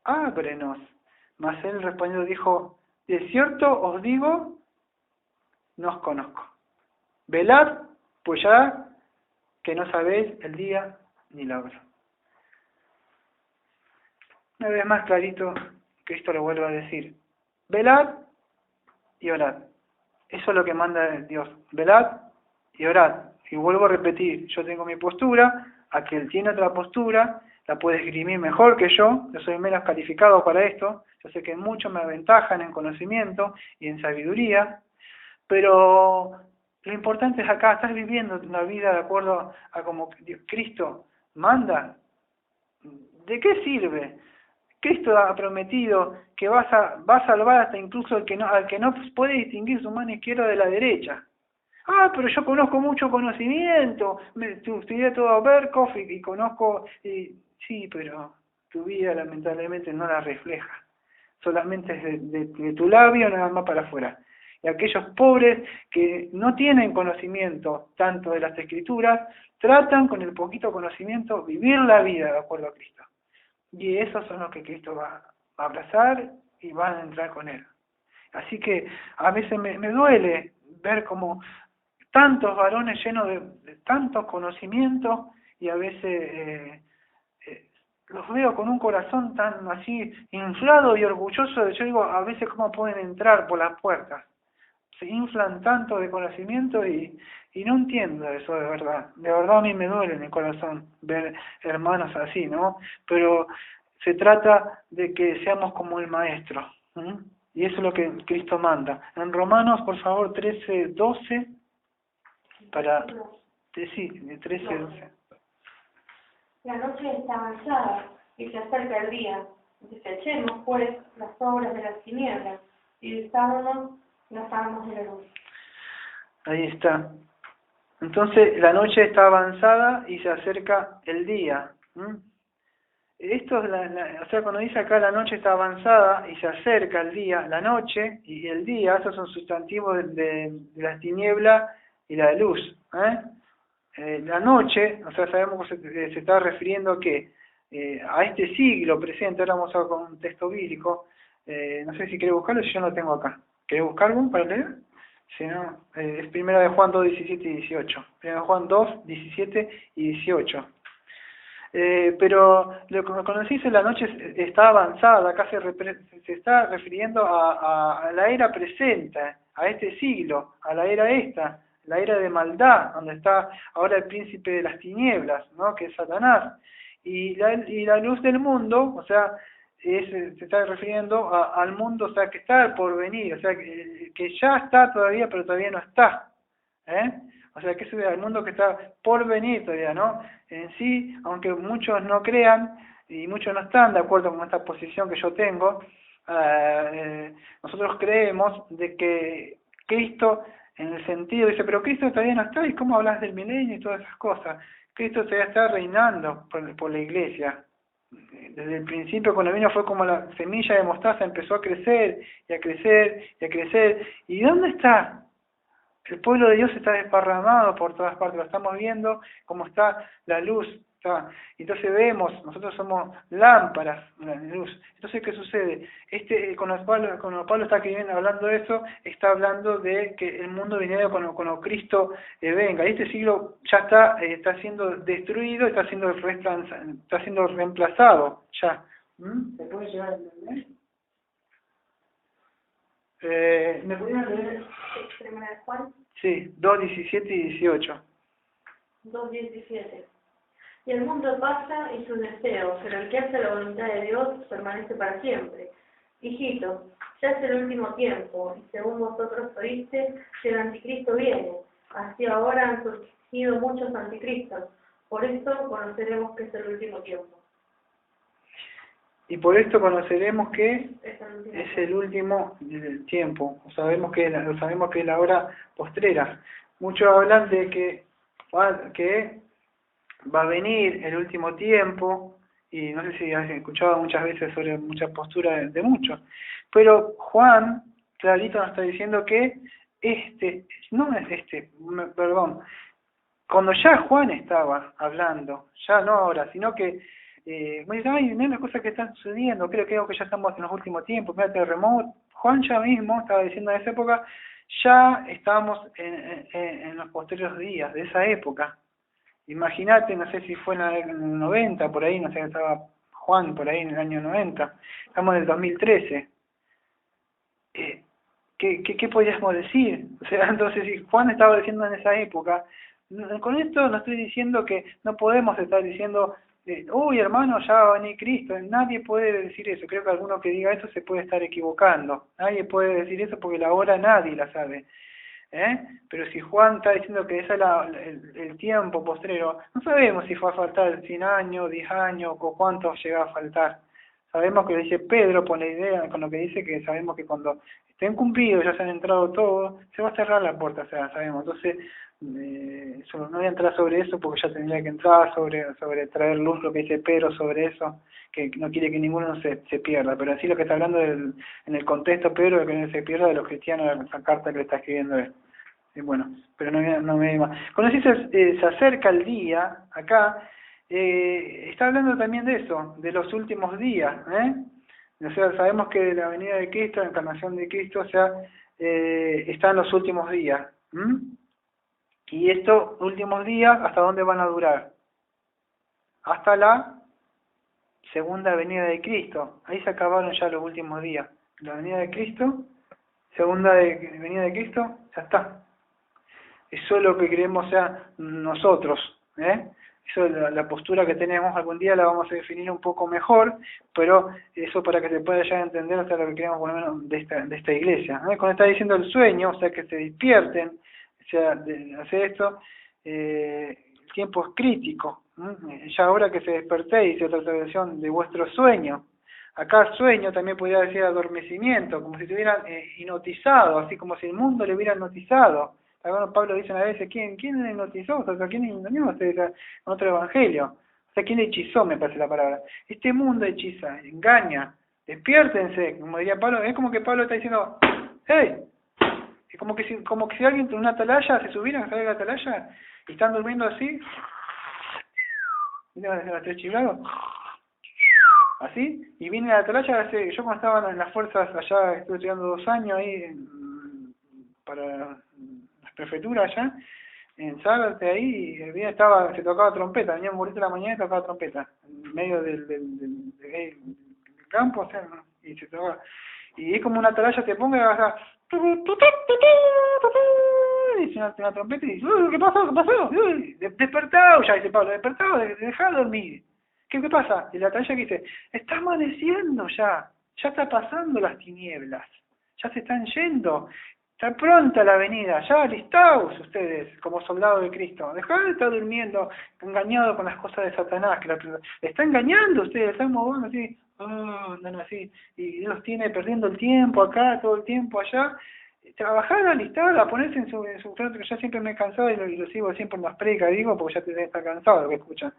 Speaker 1: ábrenos. Mas él respondió, dijo: de cierto os digo, no os conozco. Velad, pues ya que no sabéis el día ni la hora. Una vez más clarito, Cristo lo vuelve a decir: velad y orad. Eso es lo que manda Dios: velad y orad. Y vuelvo a repetir, yo tengo mi postura, aquel tiene otra postura, la puede esgrimir mejor que yo soy menos calificado para esto, yo sé que muchos me aventajan en conocimiento y en sabiduría, pero lo importante es acá, ¿estás viviendo la vida de acuerdo a como Cristo manda? ¿De qué sirve? Cristo ha prometido que va a salvar hasta incluso al que no puede distinguir su mano izquierda de la derecha. Ah, pero yo conozco mucho conocimiento, estudié todo a Berkhoff y conozco... sí, pero tu vida lamentablemente no la refleja. Solamente es de tu labio nada más para afuera. Y aquellos pobres que no tienen conocimiento tanto de las Escrituras, tratan con el poquito conocimiento vivir la vida de acuerdo a Cristo. Y esos son los que Cristo va a abrazar y van a entrar con Él. Así que a veces me duele ver como tantos varones llenos de tantos conocimientos y a veces los veo con un corazón tan así inflado y orgulloso. Yo digo, a veces cómo pueden entrar por las puertas. Se inflan tanto de conocimiento y no entiendo eso de verdad. De verdad a mí me duele en el corazón ver hermanos así, ¿no? Pero se trata de que seamos como el Maestro. ¿Mm? Y eso es lo que Cristo manda. En Romanos, por favor, 13:12, para... Sí, de 13:12.
Speaker 2: La noche está avanzada y se acerca el día. Desechemos, pues, las obras de las tinieblas y vistámonos las armas de la luz.
Speaker 1: Ahí está. Entonces, la noche está avanzada y se acerca el día. ¿Mm? Esto es o sea, cuando dice acá la noche está avanzada y se acerca el día, la noche y el día, esos son sustantivos de la tiniebla y la luz. La noche, o sea, sabemos que se está refiriendo a que a este siglo presente. Ahora vamos a ver con un texto bíblico. No sé si quiere buscarlo, si yo no lo tengo acá. ¿Quiere buscar algún para leer? Si no, es primera de Juan 2, 17 y 18. Primera de Juan 2, 17 y 18. Pero lo que cuando se dice la noche está avanzada, acá se está refiriendo a la era presente, a este siglo, a la era esta, la era de maldad, donde está ahora el príncipe de las tinieblas, ¿no? Que es Satanás. Y la luz del mundo, o sea, se está refiriendo al mundo, o sea, que está por venir, o sea, que ya está todavía, pero todavía no está. O sea, que es el mundo que está por venir todavía, ¿no? En sí, aunque muchos no crean y muchos no están de acuerdo con esta posición que yo tengo, nosotros creemos de que Cristo, en el sentido, dice, pero Cristo todavía no está, ¿y cómo hablas del milenio y todas esas cosas? Cristo todavía está reinando por la iglesia. Desde el principio, cuando vino, fue como la semilla de mostaza, empezó a crecer y a crecer y a crecer. ¿Y dónde está? El pueblo de Dios está desparramado por todas partes, lo estamos viendo como está la luz. Entonces vemos, nosotros somos lámparas de la luz. Entonces, ¿qué sucede? Cuando Pablo está hablando de eso, está hablando de que el mundo venidero cuando Cristo venga. Este siglo ya está siendo destruido, está siendo reemplazado ya. ¿Se puede llegar a entender? ¿Me podrían leer?
Speaker 2: Primera de Juan.
Speaker 1: Sí, 2, 17 y 18.
Speaker 2: 2, 17. Y el mundo pasa y sus deseos, pero el que hace la voluntad de Dios permanece para siempre. Hijitos, ya es el último tiempo, y según vosotros oíste, que el anticristo viene. Así ahora han surgido muchos anticristos. Por esto conoceremos que es el último tiempo.
Speaker 1: Y por esto conoceremos que es el último tiempo. Sabemos que es la hora postrera. Muchos hablan de que va a venir el último tiempo, y no sé si has escuchado muchas veces sobre muchas posturas de muchos, pero Juan clarito nos está diciendo que cuando ya Juan estaba hablando, ya no ahora, sino que me dice, ay, mira las cosas que están sucediendo, creo que ya estamos en los últimos tiempos, mira terremoto. Juan ya mismo estaba diciendo en esa época, ya estamos en los posteriores días de esa época. Imagínate, no sé si fue en el 90, por ahí, no sé, estaba Juan por ahí en el año 90, estamos en el 2013. ¿Qué podríamos decir? O sea, entonces, si Juan estaba diciendo en esa época, con esto no estoy diciendo que no podemos estar diciendo uy hermano, ya va a venir Cristo. Nadie puede decir eso. Creo que alguno que diga eso se puede estar equivocando. Nadie puede decir eso porque la hora nadie la sabe. Pero si Juan está diciendo que ese es el tiempo postrero, no sabemos si fue a faltar 100 años, 10 años o cuánto llega a faltar. Sabemos que dice Pedro por la idea, con lo que dice que sabemos que cuando estén cumplidos, ya se han entrado todos, se va a cerrar la puerta, o sea, sabemos. Entonces, no voy a entrar sobre eso porque ya tendría que entrar sobre traer luz lo que dice Pedro sobre eso, que no quiere que ninguno se pierda, pero así lo que está hablando en el contexto Pedro de que no se pierda de los cristianos, esa carta que le está escribiendo él. Y bueno, pero no me más. Cuando dice se acerca el día, acá, está hablando también de eso, de los últimos días, O sea, sabemos que la venida de Cristo, la encarnación de Cristo, o sea, está en los últimos días. Y estos últimos días, ¿hasta dónde van a durar? Hasta la segunda venida de Cristo. Ahí se acabaron ya los últimos días. La venida de Cristo, venida de Cristo, ya está. Eso es lo que creemos sea nosotros, Eso es la postura que tenemos. Algún día la vamos a definir un poco mejor, pero eso para que se pueda ya entender hasta lo que creemos por lo menos de esta iglesia. Cuando está diciendo el sueño, o sea, que se despierten, o sea, de hacer esto, el tiempo es crítico. Ya ahora que se despertéis, dice otra traducción, de vuestro sueño. Acá sueño también podría decir adormecimiento, como si se hubieran hipnotizado, así como si el mundo le hubiera hipnotizado. Bueno, Pablo dice una vez, ¿quién le hipnotizó? O sea, ¿quién engañó en otro evangelio? O sea, ¿quién le hechizó? Me parece la palabra. Este mundo hechiza, engaña, despiértense, como diría Pablo. Es como que Pablo está diciendo, ¡hey! Es como que si alguien en una atalaya se subiera a la atalaya y están durmiendo así, mira, las tres chiflados, así, y viene la atalaya. Yo cuando estaba en las fuerzas allá, estuve estudiando 2 años ahí para las prefecturas allá, en Zárate ahí, y se tocaba trompeta, venía un bolito de la mañana y tocaba trompeta, en medio del campo, o sea, y se tocaba, y es como una atalaya, te ponga y vas a dice una trompeta y dice, ¿qué pasó? Despertado, ya dice Pablo, despertado, dejá de dormir. ¿Qué pasa? Y la atalaya que dice, está amaneciendo ya está pasando las tinieblas, ya se están yendo, está pronta la venida, ya alistaos ustedes como soldados de Cristo, dejad de estar durmiendo, engañado con las cosas de Satanás, que le está engañando ustedes, están moviendo así, andan así, y los tiene perdiendo el tiempo acá, todo el tiempo allá. Trabajar, alistar, a ponerse en su que yo siempre me he cansado y lo sigo siempre en las predicas, digo, porque ya te debe estar cansado lo que escuchan.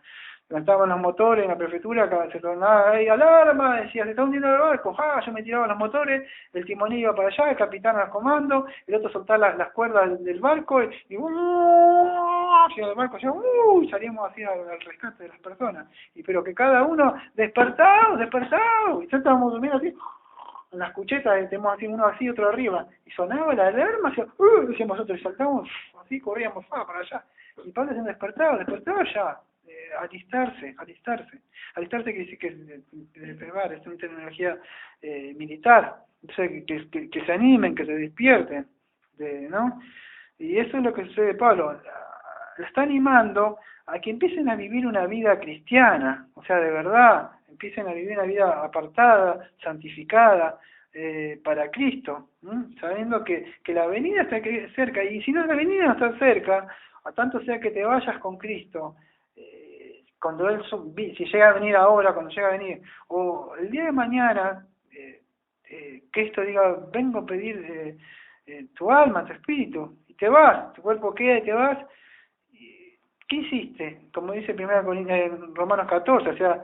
Speaker 1: Levantaban los motores en la prefectura, se tornaba ahí, alarma, decía, se está hundiendo el barco, yo me tiraba los motores, el timonel iba para allá, el capitán al comando, el otro soltaba las cuerdas del barco, y el barco, salíamos así al rescate de las personas, pero que cada uno, despertado, y ya estábamos durmiendo así, en las cuchetas, tenemos así uno así, otro arriba, y sonaba la alarma, decíamos nosotros, y saltamos así, corríamos para allá, y Pablo diciendo, despertado ya, alistarse quiere decir que despegar, es una tecnología militar, entonces que se animen, que se despierten, ¿no? Y eso es lo que sucede Pablo, lo está animando a que empiecen a vivir una vida cristiana, o sea, de verdad, empiecen a vivir una vida apartada, santificada, para Cristo, sabiendo que la venida está cerca, y si no la venida no está cerca, a tanto sea que te vayas con Cristo, cuando Él, si llega a venir ahora, cuando llega a venir, o el día de mañana, Cristo diga, vengo a pedir tu alma, tu espíritu, y te vas, tu cuerpo queda y te vas. ¿Qué hiciste? Como dice Romanos 14, o sea,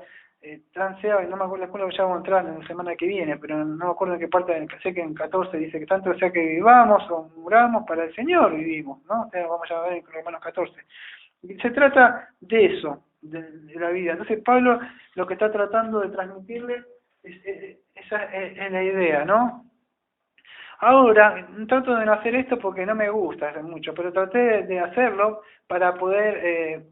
Speaker 1: tan sea, no me acuerdo la escuela que ya vamos a entrar en la semana que viene, pero no me acuerdo en qué parte, sé que en 14 dice que tanto sea que vivamos o muramos, para el Señor vivimos, ¿no? O sea, vamos a ver en Romanos 14. Y se trata de eso, de la vida. Entonces Pablo lo que está tratando de transmitirle esa es la idea, ¿no? Ahora, trato de no hacer esto porque no me gusta hacer mucho, pero traté de hacerlo para poder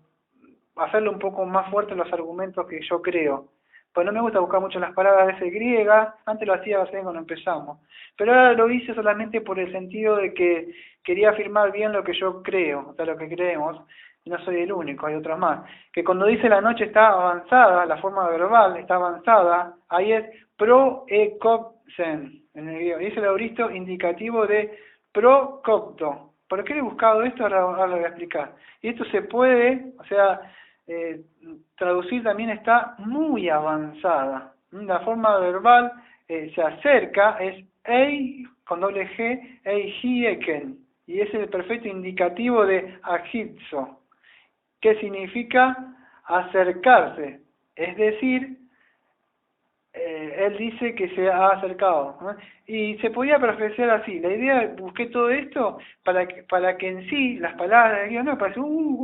Speaker 1: hacerlo un poco más fuerte en los argumentos que yo creo. Pues no me gusta buscar mucho las palabras griegas, antes lo hacía bastante cuando empezamos, pero ahora lo hice solamente por el sentido de que quería afirmar bien lo que yo creo, o sea, lo que creemos, y no soy el único, hay otros más, que cuando dice la noche está avanzada, la forma verbal está avanzada, ahí es pro-ekopsen, en el griego, y es el auristo indicativo de pro-copto. ¿Por qué he buscado esto? Ahora lo voy a explicar. Y esto se puede, o sea, traducir también está muy avanzada. La forma verbal se acerca, es ei, con doble G, eihieken, y es el perfecto indicativo de agitzo, que significa acercarse, es decir, él dice que se ha acercado, ¿no? Y se podía profesar así. La idea, busqué todo esto para que en sí las palabras digan, no, parece,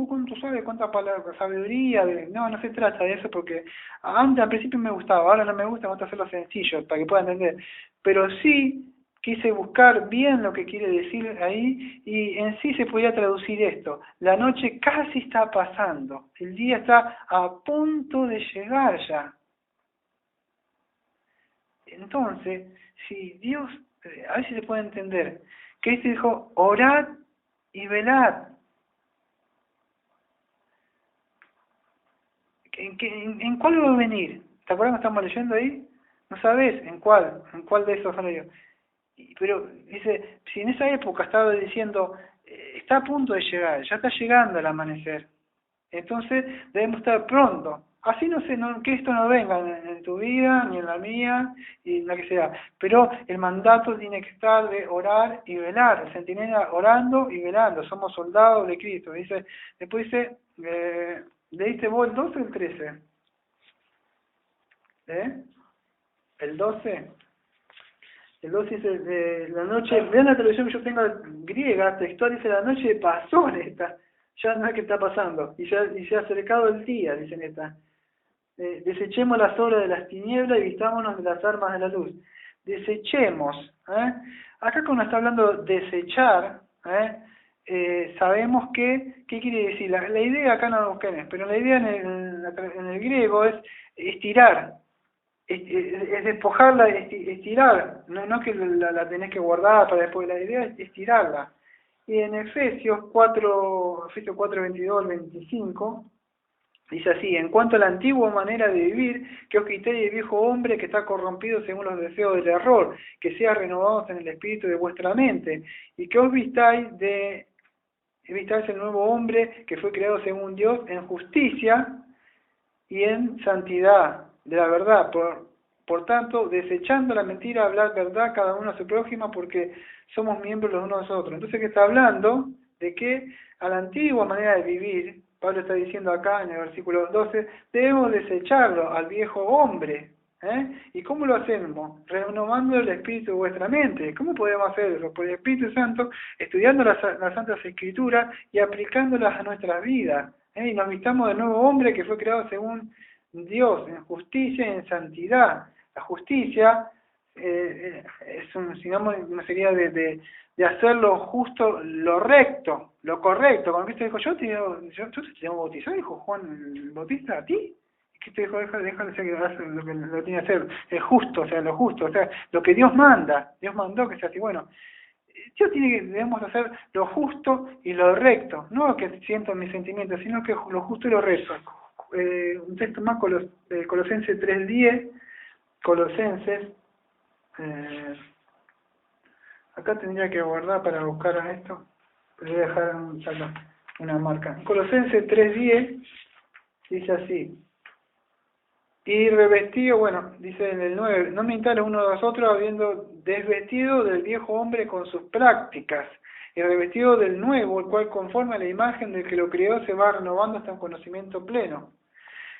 Speaker 1: cuánto sabe, cuánta palabra, sabiduría, no se trata de eso, porque antes al principio me gustaba, ahora no me gusta, vamos a hacerlo sencillo para que puedan entender, pero sí quise buscar bien lo que quiere decir ahí, y en sí se podía traducir esto: la noche casi está pasando, el día está a punto de llegar ya. Entonces, si Dios, a ver si se puede entender, Cristo dijo, orad y velad. ¿En cuál va a venir? ¿Te acuerdas que estamos leyendo ahí? No sabes en cuál de esos son ellos. Pero dice, si en esa época estaba diciendo, está a punto de llegar, ya está llegando el amanecer, entonces debemos estar pronto. Así que esto no venga en tu vida, ni en la mía, y en la que sea. Pero el mandato tiene que estar de orar y velar. El centinela orando y velando. Somos soldados de Cristo. Después dice, ¿leíste vos el 12 o el 13? ¿El 12? El 12 dice, la noche, vean la televisión que yo tengo griega, textual, dice la noche pasó esta, ya no es que está pasando, y se ha acercado el día, dicen esta. Desechemos las obras de las tinieblas y vistámonos de las armas de la luz. Desechemos, acá cuando está hablando desechar, sabemos que, ¿qué quiere decir? La idea acá no lo busquen, pero la idea en el griego es estirar. Es despojarla, estirar, no que la tenés que guardar para después, la idea es estirarla. Y en Efesios 4, Efesios 4, 22 al 25, dice así: en cuanto a la antigua manera de vivir, que os quitéis el viejo hombre que está corrompido según los deseos del error, que sea renovados en el espíritu de vuestra mente, y que os vistáis el nuevo hombre que fue creado según Dios en justicia y en santidad de la verdad. Por tanto, desechando la mentira, hablar verdad cada uno a su prójima, porque somos miembros los unos de los otros. Entonces, ¿qué está hablando? De que a la antigua manera de vivir, Pablo está diciendo acá en el versículo 12, debemos desecharlo al viejo hombre. ¿Y cómo lo hacemos? Renovando el espíritu de vuestra mente. ¿Cómo podemos hacer eso? Por el Espíritu Santo, estudiando las Santas Escrituras y aplicándolas a nuestras vidas. Y nos vistamos del nuevo hombre que fue creado según Dios, en justicia y en santidad. La justicia es una sería de hacer lo justo, lo recto, lo correcto. Cuando Cristo dijo, yo te tengo bautizado, dijo Juan el Bautista, ¿a ti? Cristo dijo, deja de hacer lo que lo tiene que hacer, es justo, o sea, lo justo, o sea, lo que Dios manda, Dios mandó que sea así. Bueno, debemos hacer lo justo y lo recto, no lo que siento en mis sentimientos, sino que lo justo y lo recto. Un texto más, Colosenses 3:10, Colosenses, acá tendría que guardar para buscar a esto, pero voy a dejar una marca. Colosenses 3:10 dice así: y revestido, bueno, dice en el 9, no mintáis los unos a los otros, habiendo desvestido del viejo hombre con sus prácticas, y revestido del nuevo, el cual conforme a la imagen del que lo creó se va renovando hasta un conocimiento pleno.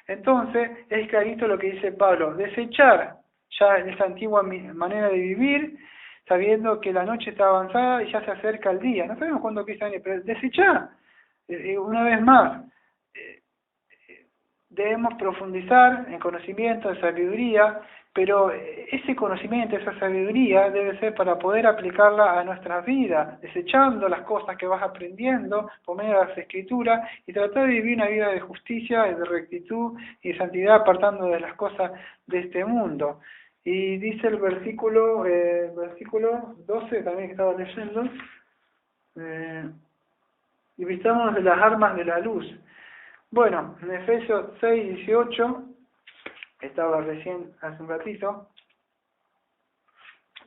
Speaker 1: Entonces, es clarito lo que dice Pablo: desechar ya esa antigua manera de vivir, sabiendo que la noche está avanzada y ya se acerca el día. No sabemos cuándo empieza a venir, pero desechar, una vez más. Debemos profundizar en conocimiento, en sabiduría, pero ese conocimiento, esa sabiduría debe ser para poder aplicarla a nuestras vidas, desechando las cosas que vas aprendiendo por medio de las Escrituras y tratar de vivir una vida de justicia, de rectitud y de santidad, apartando de las cosas de este mundo. Y dice el versículo 12, también que estaba leyendo, y vistamos de las armas de la luz. Bueno, en Efesios 6:18, estaba recién hace un ratito,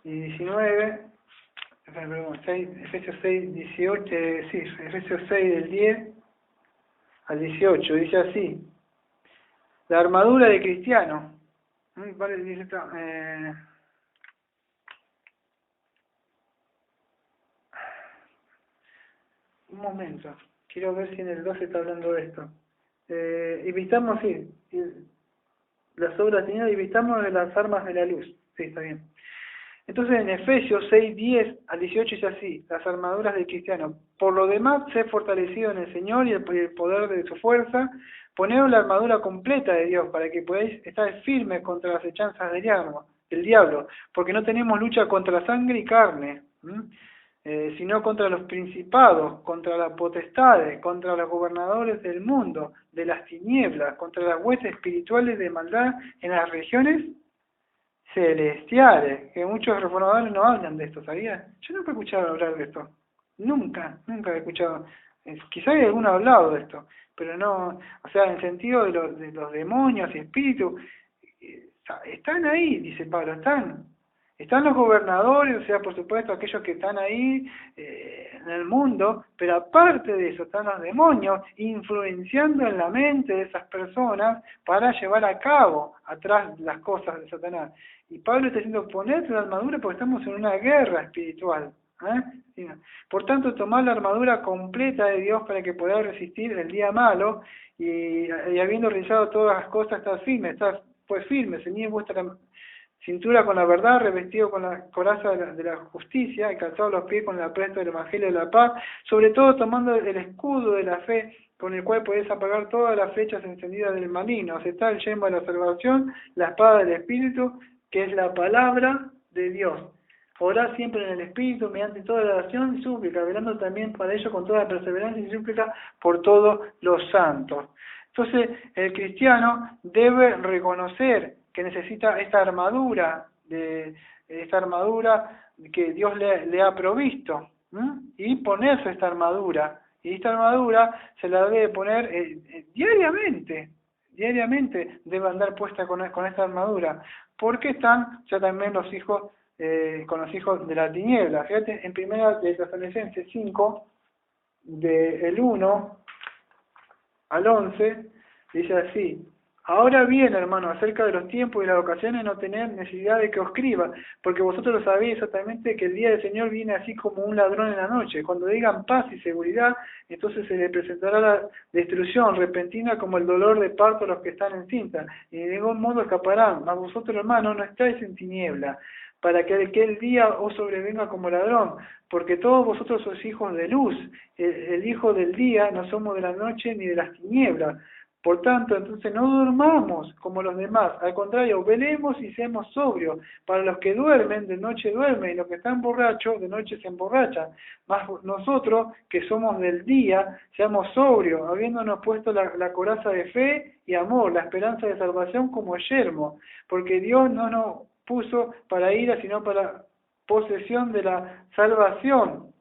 Speaker 1: y 19, perdón, Efesios 6:18, sí, Efesios 6 del 10 al 18, dice así: la armadura de cristiano. Vale, dice esto, un momento, quiero ver si en el 12 está hablando de esto. Y vistamos, sí, las obras de Dios, y vistamos de las armas de la luz. Sí, está bien. Entonces en Efesios 6:10 al 18 dice así: las armaduras del cristiano. Por lo demás, sé fortalecido en el Señor y el poder de su fuerza. Poneos la armadura completa de Dios para que podáis estar firmes contra las hechanzas del diablo, porque no tenemos lucha contra sangre y carne, sino contra los principados, contra las potestades, contra los gobernadores del mundo, de las tinieblas, contra las huestes espirituales de maldad en las regiones celestiales, que muchos reformadores no hablan de esto, ¿sabías? Yo nunca he escuchado hablar de esto, nunca he escuchado, quizá hay alguno hablado de esto, pero no, o sea, en el sentido de los demonios y espíritus, están ahí, dice Pablo, están los gobernadores, o sea, por supuesto, aquellos que están ahí en el mundo, pero aparte de eso están los demonios influenciando en la mente de esas personas para llevar a cabo atrás las cosas de Satanás. Y Pablo está diciendo: ponete la armadura porque estamos en una guerra espiritual. Por tanto, tomad la armadura completa de Dios para que podáis resistir el día malo y habiendo realizado todas las cosas, estás pues firme, ceñid vuestra cintura con la verdad, revestido con la coraza de la justicia, y calzado los pies con el apresto del Evangelio de la paz, sobre todo tomando el escudo de la fe, con el cual podéis apagar todas las flechas encendidas del maligno. Aceptad el yelmo de la salvación, la espada del Espíritu, que es la palabra de Dios. Orad siempre en el Espíritu, mediante toda la oración y súplica, velando también para ello con toda perseverancia y súplica por todos los santos. Entonces, el cristiano debe reconocer que necesita esta armadura que Dios le ha provisto, y ponerse esta armadura. Y esta armadura se la debe poner diariamente debe andar puesta con esta armadura, porque están ya también los hijos con los hijos de la tiniebla. Fíjate, en primera de Tesalonicenses 5, del 1 al 11, dice así: ahora bien, hermano, acerca de los tiempos y las ocasiones no tenéis necesidad de que os escriba, porque vosotros lo sabéis exactamente que el día del Señor viene así como un ladrón en la noche. Cuando digan paz y seguridad, entonces se le presentará la destrucción repentina como el dolor de parto a los que están en cinta, y de ningún modo escaparán. Mas vosotros, hermanos, no estáis en tiniebla, para que aquel día os sobrevenga como ladrón, porque todos vosotros sois hijos de luz, el hijo del día, no somos de la noche ni de las tinieblas. Por tanto, entonces no durmamos como los demás, al contrario, velemos y seamos sobrios. Para los que duermen, de noche duermen, y los que están borrachos, de noche se emborrachan. Mas nosotros, que somos del día, seamos sobrios, habiéndonos puesto la coraza de fe y amor, la esperanza de salvación como yermo, porque Dios no nos puso para ira, sino para posesión de la salvación,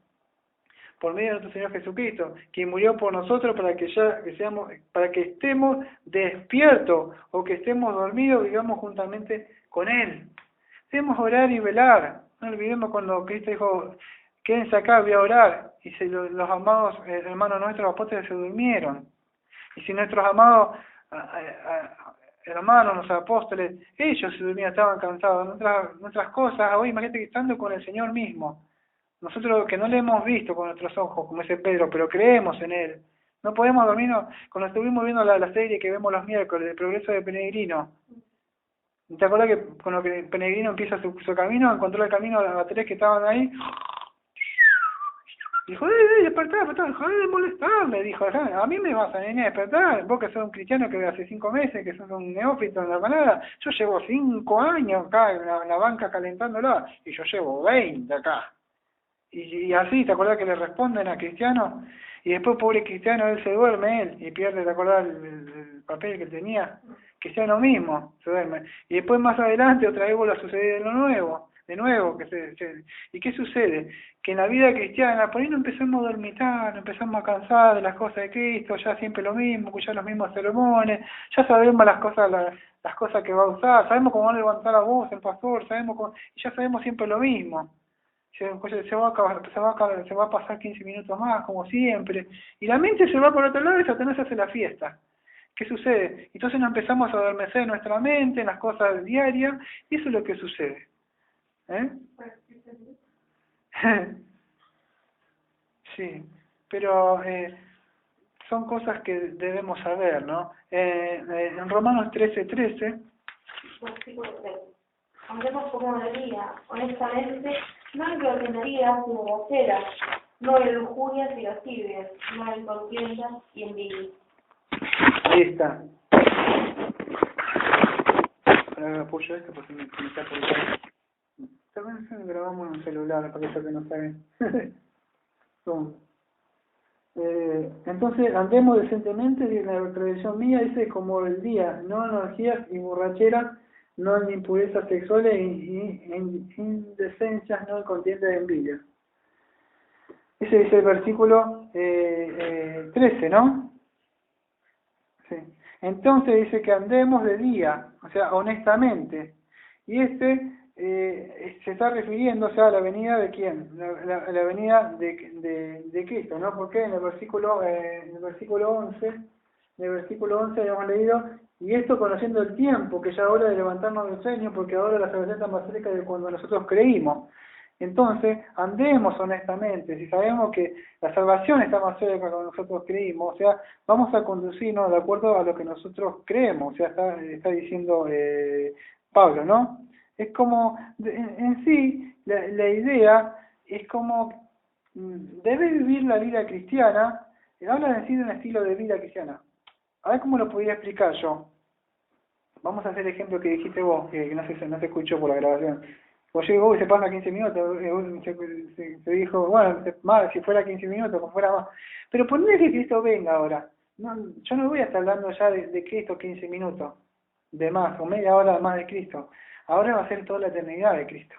Speaker 1: por medio de nuestro Señor Jesucristo, quien murió por nosotros para que estemos despiertos, o que estemos dormidos, vivamos juntamente con Él. Debemos orar y velar. No olvidemos cuando Cristo dijo: quédense acá, voy a orar. Y los amados hermanos nuestros apóstoles se durmieron. Y si nuestros amados hermanos, los apóstoles, ellos se durmían, estaban cansados, nuestras cosas, hoy imagínate que estando con el Señor mismo, nosotros que no le hemos visto con nuestros ojos, como dice Pedro, pero creemos en Él, no podemos dormirnos. Cuando estuvimos viendo la serie que vemos los miércoles, el progreso de Peregrino, ¿te acuerdas que cuando Peregrino empieza su camino, encontró el camino a tres que estaban ahí? Dijo: despertá, dejá de molestarme, dijo: a mí me vas a venir a despertar, vos que sos un cristiano que hace 5 meses, que sos un neófito en la palabra, yo llevo 5 años acá en la banca calentándola, y yo llevo 20 acá. Y así, ¿te acuerdas que le responden a Cristiano? Y después, pobre Cristiano, él se duerme, él, y pierde, ¿te acuerdas el papel que tenía? Cristiano mismo se duerme. Y después, más adelante, otra vez vuelve a suceder lo nuevo. de nuevo. ¿Y qué sucede? Que en la vida cristiana, por ahí no empezamos a dormitar, empezamos a cansar de las cosas de Cristo, ya siempre lo mismo, escuchar los mismos sermones, ya sabemos las cosas que va a usar, sabemos cómo va a levantar la voz el pastor, y ya sabemos siempre lo mismo. Se va a pasar 15 minutos más, como siempre, y la mente se va por otro lado y Satanás hace la fiesta. ¿Qué sucede? Entonces nos empezamos a adormecer nuestra mente en las cosas diarias, y eso es lo que sucede. Sí, pero son cosas que debemos saber, ¿no? En Romanos 13:13.
Speaker 2: Versículo 3. Andemos como debería, honestamente, no en glotonerías ni borracheras, no en lujurias y lascivias, no en contiendas y envidias.
Speaker 1: Ahí está. Ahora apoyo esto porque me está por acá. También grabamos en un celular para eso que no saben. Entonces, andemos decentemente, en la tradición mía dice como el día, no en orgías y borracheras, no en impurezas sexuales y en indecencias, no en contiendas de envidia. Ese dice el versículo 13, ¿no? Sí. Entonces dice que andemos de día, o sea, honestamente. Y se está refiriendo, o sea, a la venida de quién, la venida de Cristo, ¿no? Porque en el versículo 11 habíamos leído, y esto conociendo el tiempo, que ya es hora de levantarnos del sueño, porque ahora la salvación está más cerca de cuando nosotros creímos. Entonces, andemos honestamente, si sabemos que la salvación está más cerca cuando nosotros creímos, o sea, vamos a conducirnos de acuerdo a lo que nosotros creemos, o sea, está diciendo Pablo, ¿no? Es como, en sí, la idea es como, debe vivir la vida cristiana, habla en sí de un estilo de vida cristiana. A ver cómo lo podría explicar yo. Vamos a hacer el ejemplo que dijiste vos, que no se escuchó por la grabación. Vos llegó y se pasa 15 minutos, se dijo, bueno, más, si fuera 15 minutos, como fuera más. Pero ponle que Cristo venga ahora. No, yo no voy a estar hablando ya de Cristo 15 minutos, de más, o media hora más de Cristo. Ahora va a ser toda la eternidad de Cristo.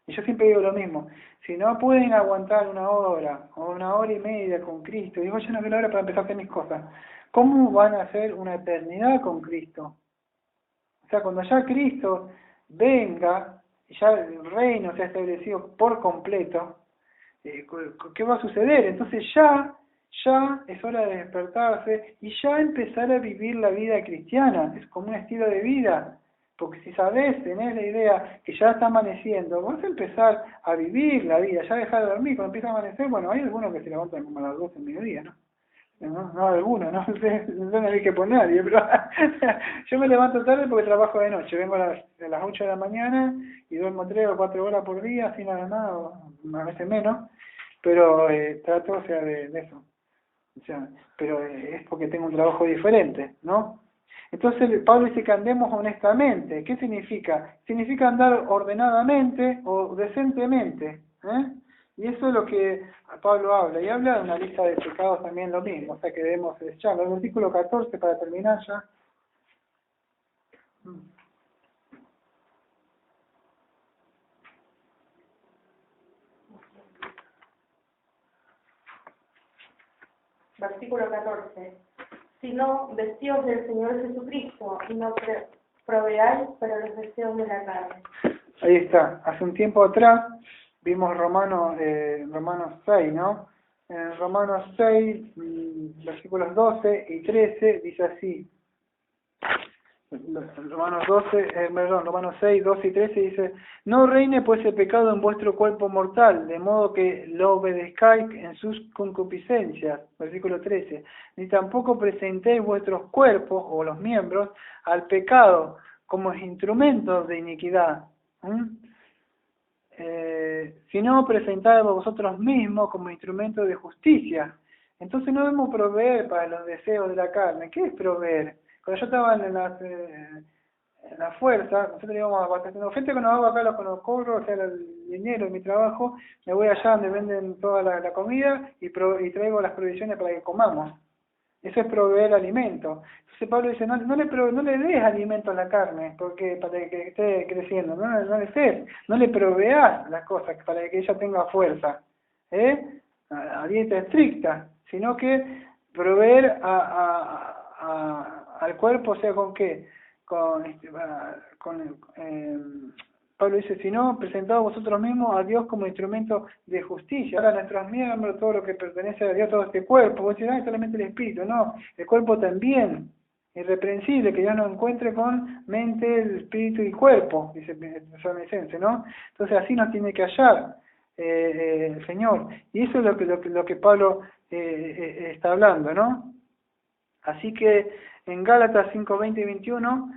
Speaker 1: Y yo siempre digo lo mismo, si no pueden aguantar una hora o una hora y media con Cristo, digo, yo no veo la hora para empezar a hacer mis cosas, ¿cómo van a hacer una eternidad con Cristo? O sea, cuando ya Cristo venga, ya el reino se ha establecido por completo, ¿qué va a suceder? Entonces ya es hora de despertarse y ya empezar a vivir la vida cristiana, es como un estilo de vida, porque si sabés, tenés la idea que ya está amaneciendo, vas a empezar a vivir la vida, ya dejar de dormir, cuando empieza a amanecer, bueno, hay algunos que se levantan como a las 12 del mediodía, ¿no? No alguno, no me dije por nadie, pero yo me levanto tarde porque trabajo de noche, vengo a las 8 de la mañana y duermo 3 o 4 horas por día, así nada más, o a veces menos, pero trato, o sea, de eso, o sea, pero es porque tengo un trabajo diferente, ¿no? Entonces Pablo dice que andemos honestamente. ¿Qué significa? Significa andar ordenadamente o decentemente, y eso es lo que Pablo habla, y habla de una lista de pecados también lo mismo, o sea que debemos echarlo. El versículo 14 para terminar ya.
Speaker 2: Versículo 14. Sino vestidos del Señor Jesucristo y no proveáis para los deseos de la carne.
Speaker 1: Ahí está. Hace un tiempo atrás vimos Romanos 6, ¿no? En Romanos 6, versículos 12 y 13, dice así. Romanos 6, 12 y 13 dice: no reine pues el pecado en vuestro cuerpo mortal, de modo que lo obedezcáis en sus concupiscencias. Versículo 13. Ni tampoco presentéis vuestros cuerpos o los miembros al pecado como instrumentos de iniquidad, sino presentad vosotros mismos como instrumentos de justicia. Entonces no debemos proveer para los deseos de la carne. ¿Qué es proveer? Cuando yo estaba en la fuerza, nosotros íbamos a vacaciones. Gente que no hago acá, cuando cobro, o sea, el dinero de mi trabajo, me voy allá donde venden toda la comida y traigo las provisiones para que comamos. Eso es proveer alimento. Entonces Pablo dice, no le des alimento a la carne porque para que esté creciendo, no le des, no le proveas las cosas para que ella tenga fuerza, a dieta estricta, sino que proveer al cuerpo, o sea, ¿con qué? Pablo dice, si no, presentad vosotros mismos a Dios como instrumento de justicia. Ahora nuestros miembros, todo lo que pertenece a Dios, todo este cuerpo, vos decís, solamente el espíritu, no, el cuerpo también, irreprensible, que ya no encuentre con mente, el espíritu y cuerpo, dice Tesalonicenses, ¿no? Entonces así nos tiene que hallar el Señor. Y eso es lo que Pablo está hablando, ¿no? Así que en Gálatas 5, 20 y 21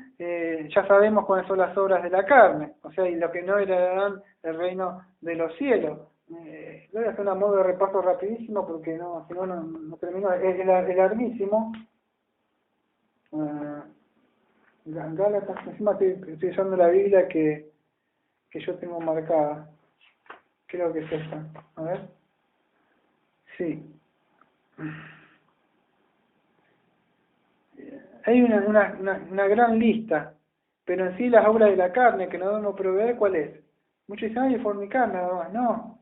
Speaker 1: ya sabemos cuáles son las obras de la carne, o sea, y lo que no heredarán el reino de los cielos. Voy a hacer una modo de repaso rapidísimo porque si no, no termino, es larguísimo. Gálatas, encima estoy usando la Biblia que yo tengo marcada. Creo que es esta. A ver. Sí. Hay una gran lista, pero en sí las obras de la carne que nos debemos proveer, ¿cuál es? Muchos dicen, ay, fornicar nada más. No.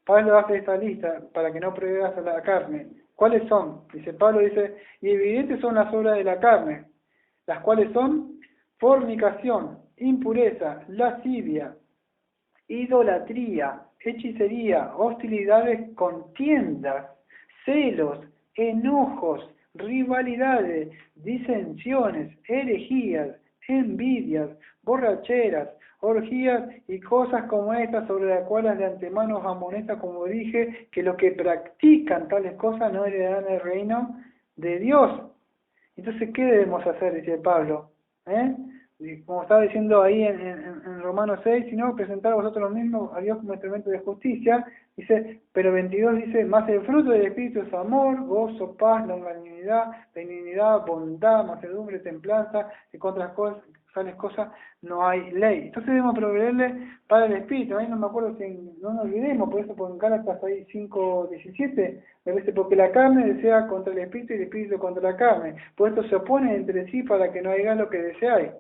Speaker 1: Pablo hace esta lista para que no proveas a la carne. ¿Cuáles son? Dice Pablo, dice, y evidentes son las obras de la carne, las cuales son fornicación, impureza, lascivia, idolatría, hechicería, hostilidades, contiendas, celos, enojos, rivalidades, disensiones, herejías, envidias, borracheras, orgías y cosas como estas, sobre las cuales de antemano os amonesta, como dije, que los que practican tales cosas no heredarán el reino de Dios. Entonces, ¿qué debemos hacer? Dice Pablo. Como estaba diciendo ahí en Romanos 6, sino presentar a vosotros los mismos a Dios como instrumento de justicia. Dice, pero 22 dice, más el fruto del Espíritu es amor, gozo, paz, longanimidad, benignidad, bondad, mansedumbre, templanza, y contra tales cosas no hay ley. Entonces debemos proveerle para el Espíritu. Ahí no me acuerdo no nos olvidemos, por eso por Gálatas ahí 5:17, me dice, porque la carne desea contra el Espíritu y el Espíritu contra la carne. Por esto se oponen entre sí para que no hagáis lo que deseáis.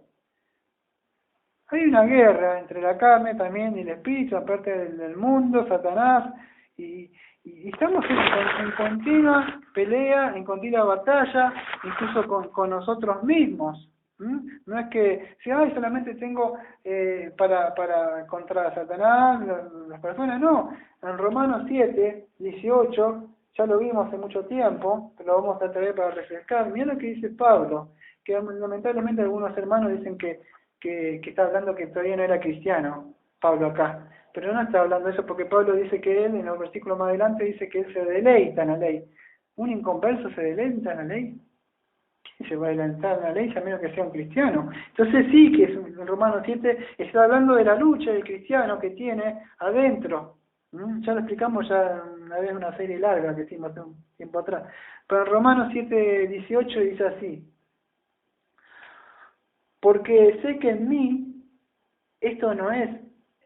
Speaker 1: Hay una guerra entre la carne también y el espíritu, aparte del mundo, Satanás, y estamos en continua pelea, en continua batalla, incluso con nosotros mismos. No es que si solamente tengo para contra Satanás, las personas, no. En Romanos 7, 18, ya lo vimos hace mucho tiempo, pero lo vamos a traer para refrescar. Mira lo que dice Pablo, que lamentablemente algunos hermanos dicen que está hablando que todavía no era cristiano, Pablo acá. Pero no está hablando de eso porque Pablo dice que él, en los versículos más adelante, dice que él se deleita en la ley. ¿Un inconverso se deleita en la ley? ¿Quién se va a deleitar en la ley a menos que sea un cristiano? Entonces sí que en Romanos 7 está hablando de la lucha del cristiano que tiene adentro. Ya lo explicamos ya una vez en una serie larga que hicimos hace un tiempo atrás. Pero en Romanos 7, 18 dice así: porque sé que en mí, esto no es,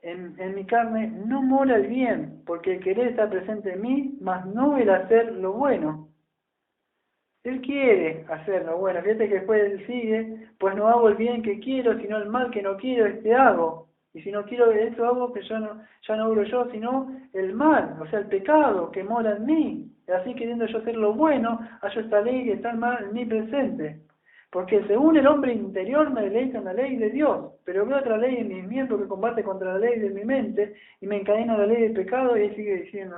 Speaker 1: en mi carne, no mora el bien, porque el querer está presente en mí, mas no el hacer lo bueno. Él quiere hacer lo bueno, fíjate que después él sigue, pues no hago el bien que quiero, sino el mal que no quiero, hago. Y si no quiero eso hago, que ya no obro yo, sino el mal, o sea, el pecado que mora en mí. Y así queriendo yo hacer lo bueno, hallo esta ley que está el mal en mí presente. Porque según el hombre interior me deleita en la ley de Dios, pero veo otra ley en mis miembros que combate contra la ley de mi mente y me encadena la ley del pecado, y él sigue diciendo,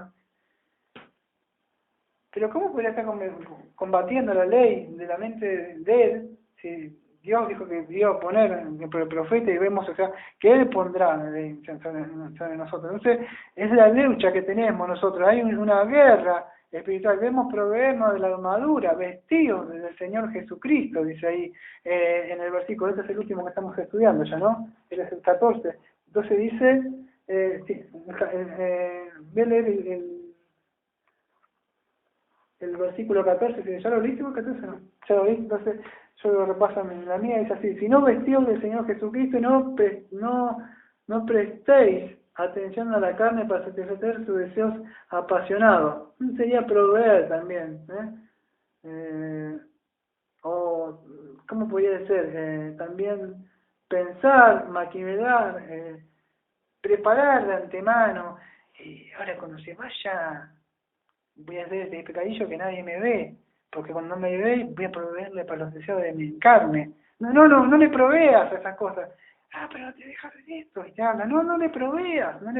Speaker 1: pero ¿cómo podría estar combatiendo la ley de la mente de él si Dios dijo que iba a poner el profeta y vemos, o sea, que él pondrá la ley sobre nosotros? Entonces, es la lucha que tenemos nosotros, hay una guerra espiritual, debemos proveernos de la armadura, vestidos del Señor Jesucristo, dice ahí en el versículo. Este es el último que estamos estudiando ya, ¿no? Él es el 14. Entonces dice, voy a leer el versículo 14, si ya lo leíste, 14 no, ya lo leíste, entonces yo lo repaso en la mía, dice así: si no vestidos del Señor Jesucristo, no prestéis atención a la carne para satisfacer sus deseos apasionados. Sería proveer también,
Speaker 3: o ¿cómo podría ser? También pensar, maquinar, preparar de antemano, y ahora cuando se vaya voy a hacer este pecadillo que nadie me ve, porque cuando no me ve voy a proveerle para los deseos de mi carne. No le proveas a esas cosas. Ah, pero te dejas de esto, y te habla. No le proveas a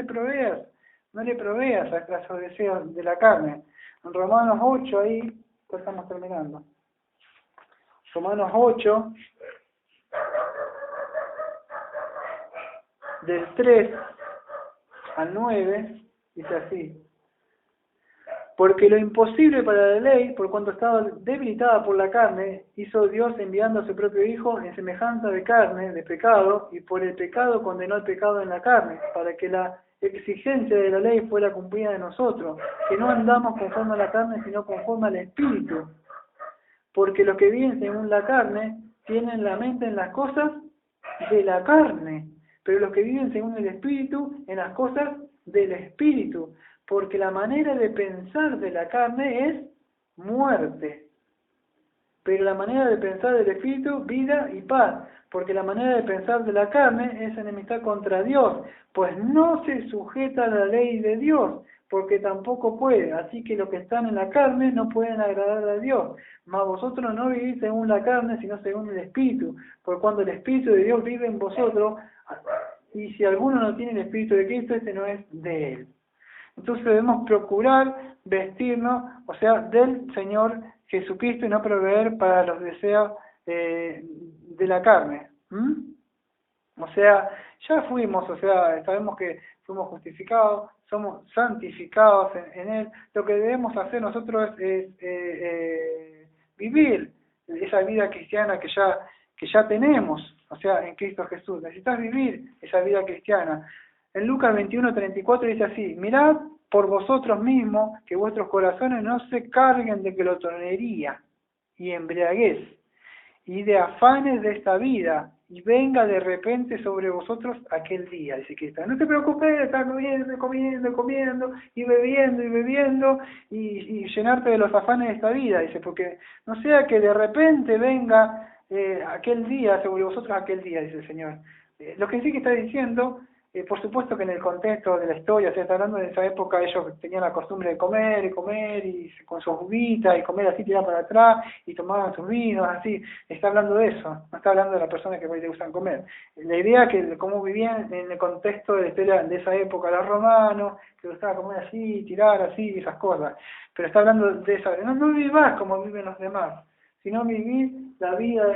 Speaker 3: esos deseos de la carne. En Romanos 8, ahí, pues estamos terminando. Romanos 8, del 3 al 9, dice así: porque lo imposible para la ley, por cuanto estaba debilitada por la carne, hizo Dios enviando a su propio Hijo en semejanza de carne, de pecado, y por el pecado condenó el pecado en la carne, para que la exigencia de la ley fuera cumplida de nosotros, que no andamos conforme a la carne, sino conforme al Espíritu. Porque los que viven según la carne tienen la mente en las cosas de la carne, pero los que viven según el Espíritu en las cosas del Espíritu. Porque la manera de pensar de la carne es muerte, pero la manera de pensar del Espíritu, vida y paz. Porque la manera de pensar de la carne es enemistad contra Dios, pues no se sujeta a la ley de Dios, porque tampoco puede. Así que los que están en la carne no pueden agradar a Dios. Mas vosotros no vivís según la carne, sino según el Espíritu. Por cuando el Espíritu de Dios vive en vosotros, y si alguno no tiene el Espíritu de Cristo, este no es de él. Entonces debemos procurar vestirnos, o sea, del Señor Jesucristo y no proveer para los deseos de la carne. O sea, ya fuimos, o sea, sabemos que fuimos justificados, somos santificados en Él. Lo que debemos hacer nosotros es vivir esa vida cristiana que ya tenemos, o sea, en Cristo Jesús. Necesitas vivir esa vida cristiana. En Lucas 21:34 dice así: mirad por vosotros mismos que vuestros corazones no se carguen de glotonería y embriaguez y de afanes de esta vida, y venga de repente sobre vosotros aquel día. Dice Cristo, no te preocupes de estar comiendo y bebiendo y llenarte de los afanes de esta vida. Dice, porque no sea que de repente venga aquel día sobre vosotros aquel día, dice el Señor. Lo que sí que está diciendo, por supuesto que en el contexto de la historia, se está hablando de esa época, ellos tenían la costumbre de comer y con sus uvitas y comer así, tirar para atrás y tomaban sus vinos, así. Está hablando de eso, no está hablando de las personas que hoy le gustan comer. La idea que cómo vivían en el contexto de la historia de esa época, los romanos, que gustaba comer así, tirar así, esas cosas. Pero está hablando de esa, no vivás como viven los demás, sino vivir la vida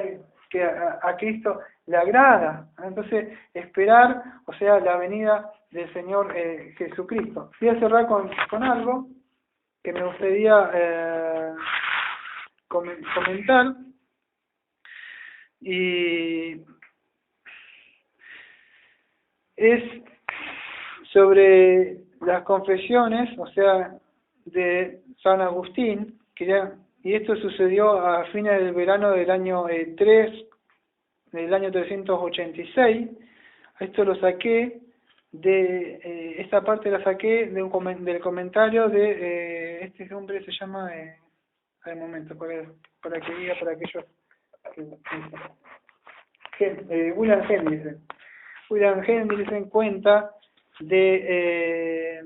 Speaker 3: que a Cristo le agrada. Entonces, esperar, o sea, la venida del Señor Jesucristo. Voy a cerrar con algo que me gustaría comentar, y es sobre las confesiones, o sea, de San Agustín, y esto sucedió a fines del verano del año 386. Esto lo saqué esta parte la saqué del comentario de este hombre, se llama al momento para que diga para aquellos William Hendricks en cuenta de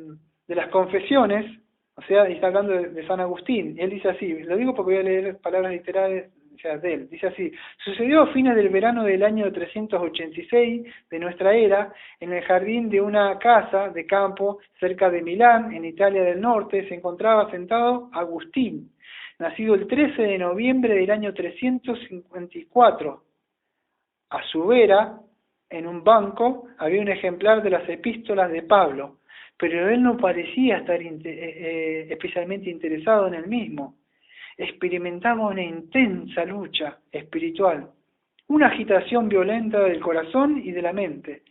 Speaker 3: las confesiones, o sea, y está hablando de San Agustín. Él dice así, lo digo porque voy a leer palabras literales, o sea, de él. Dice así: sucedió a fines del verano del año 386 de nuestra era, en el jardín de una casa de campo cerca de Milán, en Italia del Norte, se encontraba sentado Agustín, nacido el 13 de noviembre del año 354. A su vera, en un banco, había un ejemplar de las epístolas de Pablo, pero él no parecía estar especialmente interesado en el mismo. Experimentaba una intensa lucha espiritual, una agitación violenta del corazón y de la mente.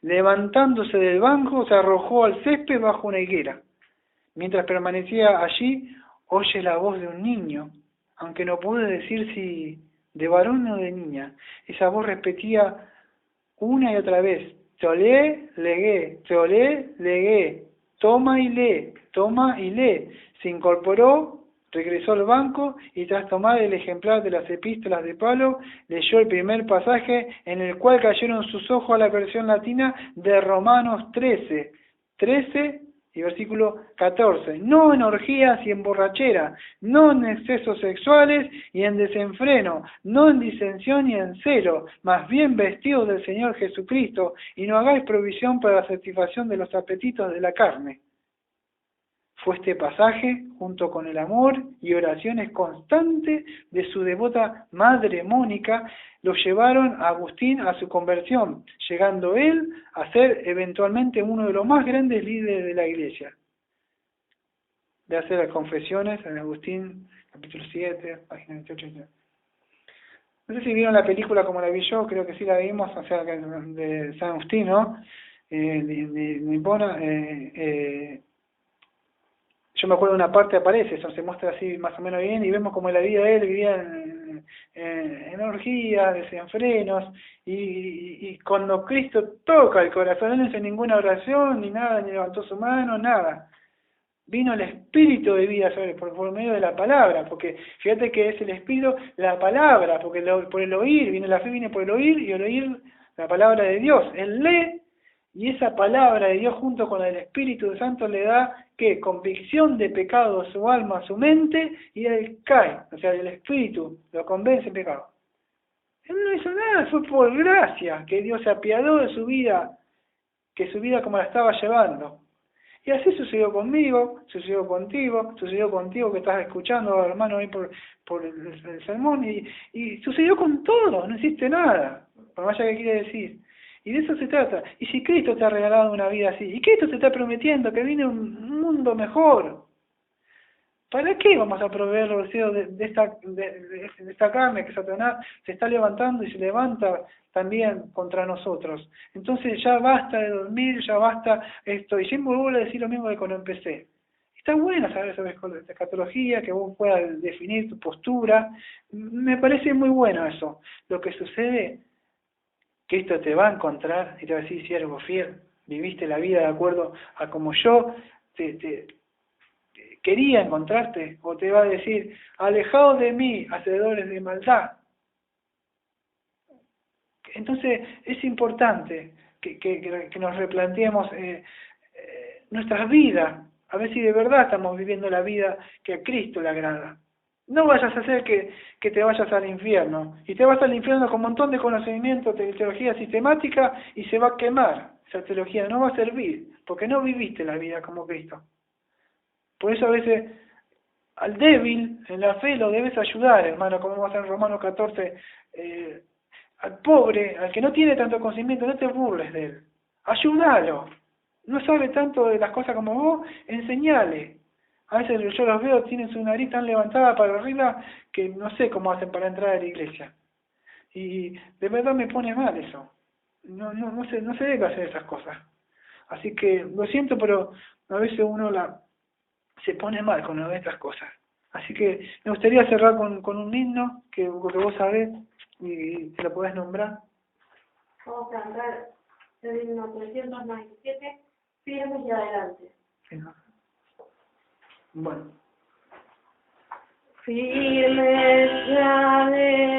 Speaker 3: Levantándose del banco, se arrojó al césped bajo una higuera. Mientras permanecía allí, oye la voz de un niño, aunque no pude decir si de varón o de niña. Esa voz repetía una y otra vez: Teolé, legué, Teolé, legué, toma y lee, toma y lee. Se incorporó Regresó al banco y tras tomar el ejemplar de las epístolas de Pablo, leyó el primer pasaje en el cual cayeron sus ojos a la versión latina de Romanos 13 y versículo 14. No en orgías y en borrachera, no en excesos sexuales y en desenfreno, no en disensión y en celo, más bien vestidos del Señor Jesucristo, y no hagáis provisión para la satisfacción de los apetitos de la carne. Fue este pasaje, junto con el amor y oraciones constantes de su devota madre Mónica, lo llevaron a Agustín a su conversión, llegando él a ser eventualmente uno de los más grandes líderes de la Iglesia. De hacer las confesiones en Agustín, capítulo 7, página 28. No sé si vieron la película como la vi yo, creo que sí la vimos, o sea, de San Agustín, ¿no? De Hipona, yo me acuerdo de una parte aparece, eso se muestra así más o menos bien y vemos como la vida de él vivía en orgías, desenfrenos y cuando Cristo toca el corazón, él no hizo ninguna oración ni nada, ni levantó su mano, nada. Vino el espíritu de vida sobre por medio de la palabra, porque fíjate que es el espíritu, la palabra, porque por el oír, viene la fe, viene por el oír y el oír la palabra de Dios. Él lee y esa palabra de Dios junto con el Espíritu Santo le da ¿qué? Convicción de pecado a su alma, a su mente, y él cae, o sea, el Espíritu lo convence de pecado. Él no hizo nada, fue por gracia que Dios se apiadó de su vida, que su vida como la estaba llevando. Y así sucedió conmigo, sucedió contigo que estás escuchando, hermano, ahí por el sermón, y sucedió con todo, no hiciste nada, por más allá que quiere decir. Y de eso se trata. Y si Cristo te ha regalado una vida así, y Cristo te está prometiendo que viene un mundo mejor, ¿para qué vamos a proveer los deseos de esta carne que Satanás se está levantando y se levanta también contra nosotros? Entonces ya basta de dormir, ya basta esto. Y siempre vuelvo a decir lo mismo que cuando empecé. Está bueno saber sobre escatología, que vos puedas definir tu postura. Me parece muy bueno eso. Lo que sucede, Cristo te va a encontrar y te va a decir, siervo fiel, viviste la vida de acuerdo a como yo te quería encontrarte, o te va a decir, alejaos de mí, hacedores de maldad. Entonces es importante que nos replanteemos nuestras vidas, a ver si de verdad estamos viviendo la vida que a Cristo le agrada. No vayas a hacer que te vayas al infierno, y te vas al infierno con un montón de conocimientos de teología sistemática y se va a quemar, esa teología no va a servir, porque no viviste la vida como Cristo. Por eso a veces al débil en la fe lo debes ayudar, hermano, como va a ser en Romanos 14, al pobre, al que no tiene tanto conocimiento, no te burles de él, ayúdalo, no sabe tanto de las cosas como vos, enseñale. A veces yo los veo, tienen su nariz tan levantada para arriba que no sé cómo hacen para entrar a la iglesia. Y de verdad me pone mal eso. No se debe hacer esas cosas. Así que lo siento, pero a veces uno se pone mal cuando ve estas cosas. Así que me gustaría cerrar con un himno que vos sabés y te lo podés nombrar.
Speaker 2: Vamos a cantar el himno 397, firmes y adelante.
Speaker 3: Bueno.
Speaker 2: Firmes y adelante,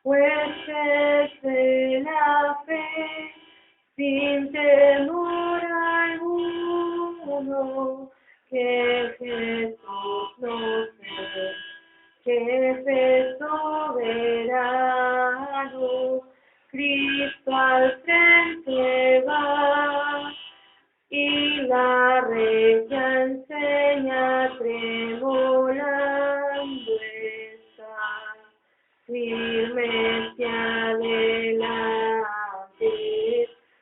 Speaker 2: huestes de la fe, sin temor alguno, que Jesús nos ve, que es soberano, Cristo al frente va, y la regia enseña tremolando está, firmes y adelante,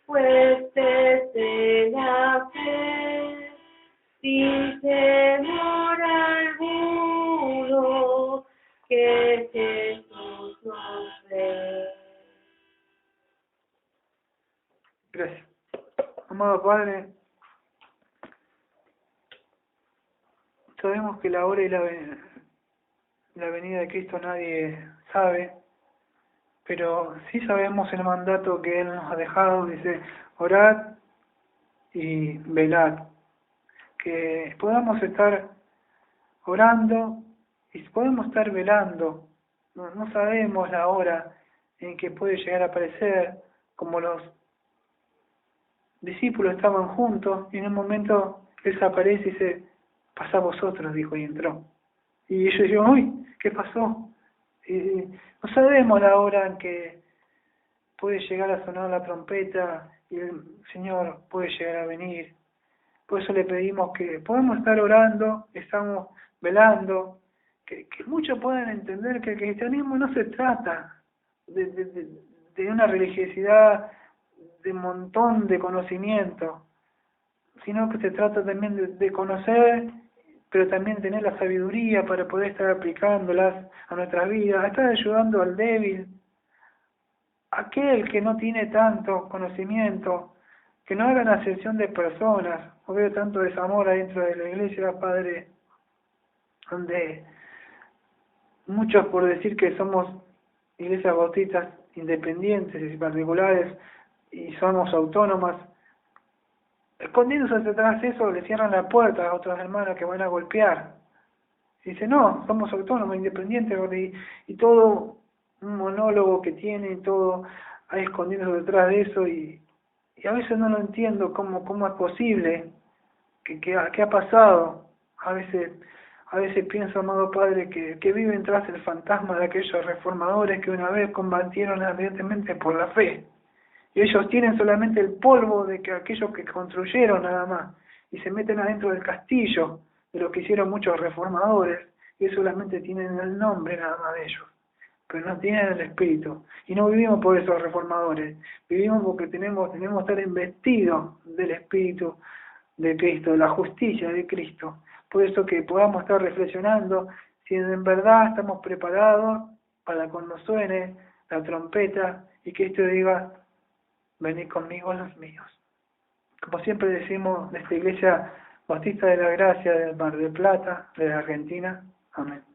Speaker 2: huestes de la fe, sin temor alguno, que Jesús nos ve.
Speaker 3: Gracias. Amado Padre, sabemos que la hora y la venida de Cristo nadie sabe, pero sí sabemos el mandato que Él nos ha dejado, dice, orad y velad, que podamos estar orando y podemos estar velando. No sabemos la hora en que puede llegar a aparecer, como los discípulos estaban juntos y en un momento Él se aparece y dice, pasá vosotros, dijo, y entró. Y ellos dijeron, uy, ¿qué pasó? No sabemos la hora en que puede llegar a sonar la trompeta y el Señor puede llegar a venir. Por eso le pedimos que podamos estar orando, estamos velando, que muchos puedan entender que el cristianismo no se trata de una religiosidad de un montón de conocimiento, sino que se trata también de conocer, pero también tener la sabiduría para poder estar aplicándolas a nuestras vidas, a estar ayudando al débil, aquel que no tiene tanto conocimiento, que no hagan acepción de personas. No veo tanto desamor adentro de la iglesia, Padre, donde muchos, por decir que somos iglesias bautistas independientes y particulares y somos autónomas, escondiéndose detrás de eso, le cierran la puerta a otros hermanos que van a golpear. Y dice, no, somos autónomos, independientes, y todo un monólogo que tiene, y todo ahí escondiéndose detrás de eso, y a veces no lo entiendo cómo es posible, ¿qué ha pasado? A veces pienso, amado Padre, que viven tras el fantasma de aquellos reformadores que una vez combatieron ardientemente por la fe. Y ellos tienen solamente el polvo de que aquellos que construyeron nada más, y se meten adentro del castillo de lo que hicieron muchos reformadores, y solamente tienen el nombre nada más de ellos, pero no tienen el espíritu. Y no vivimos por esos reformadores, vivimos porque tenemos que estar investidos del espíritu de Cristo, de la justicia de Cristo. Por eso que podamos estar reflexionando si en verdad estamos preparados para cuando suene la trompeta y Cristo diga, venid conmigo los míos. Como siempre decimos de esta iglesia Bautista de la Gracia del Mar del Plata, de la Argentina. Amén.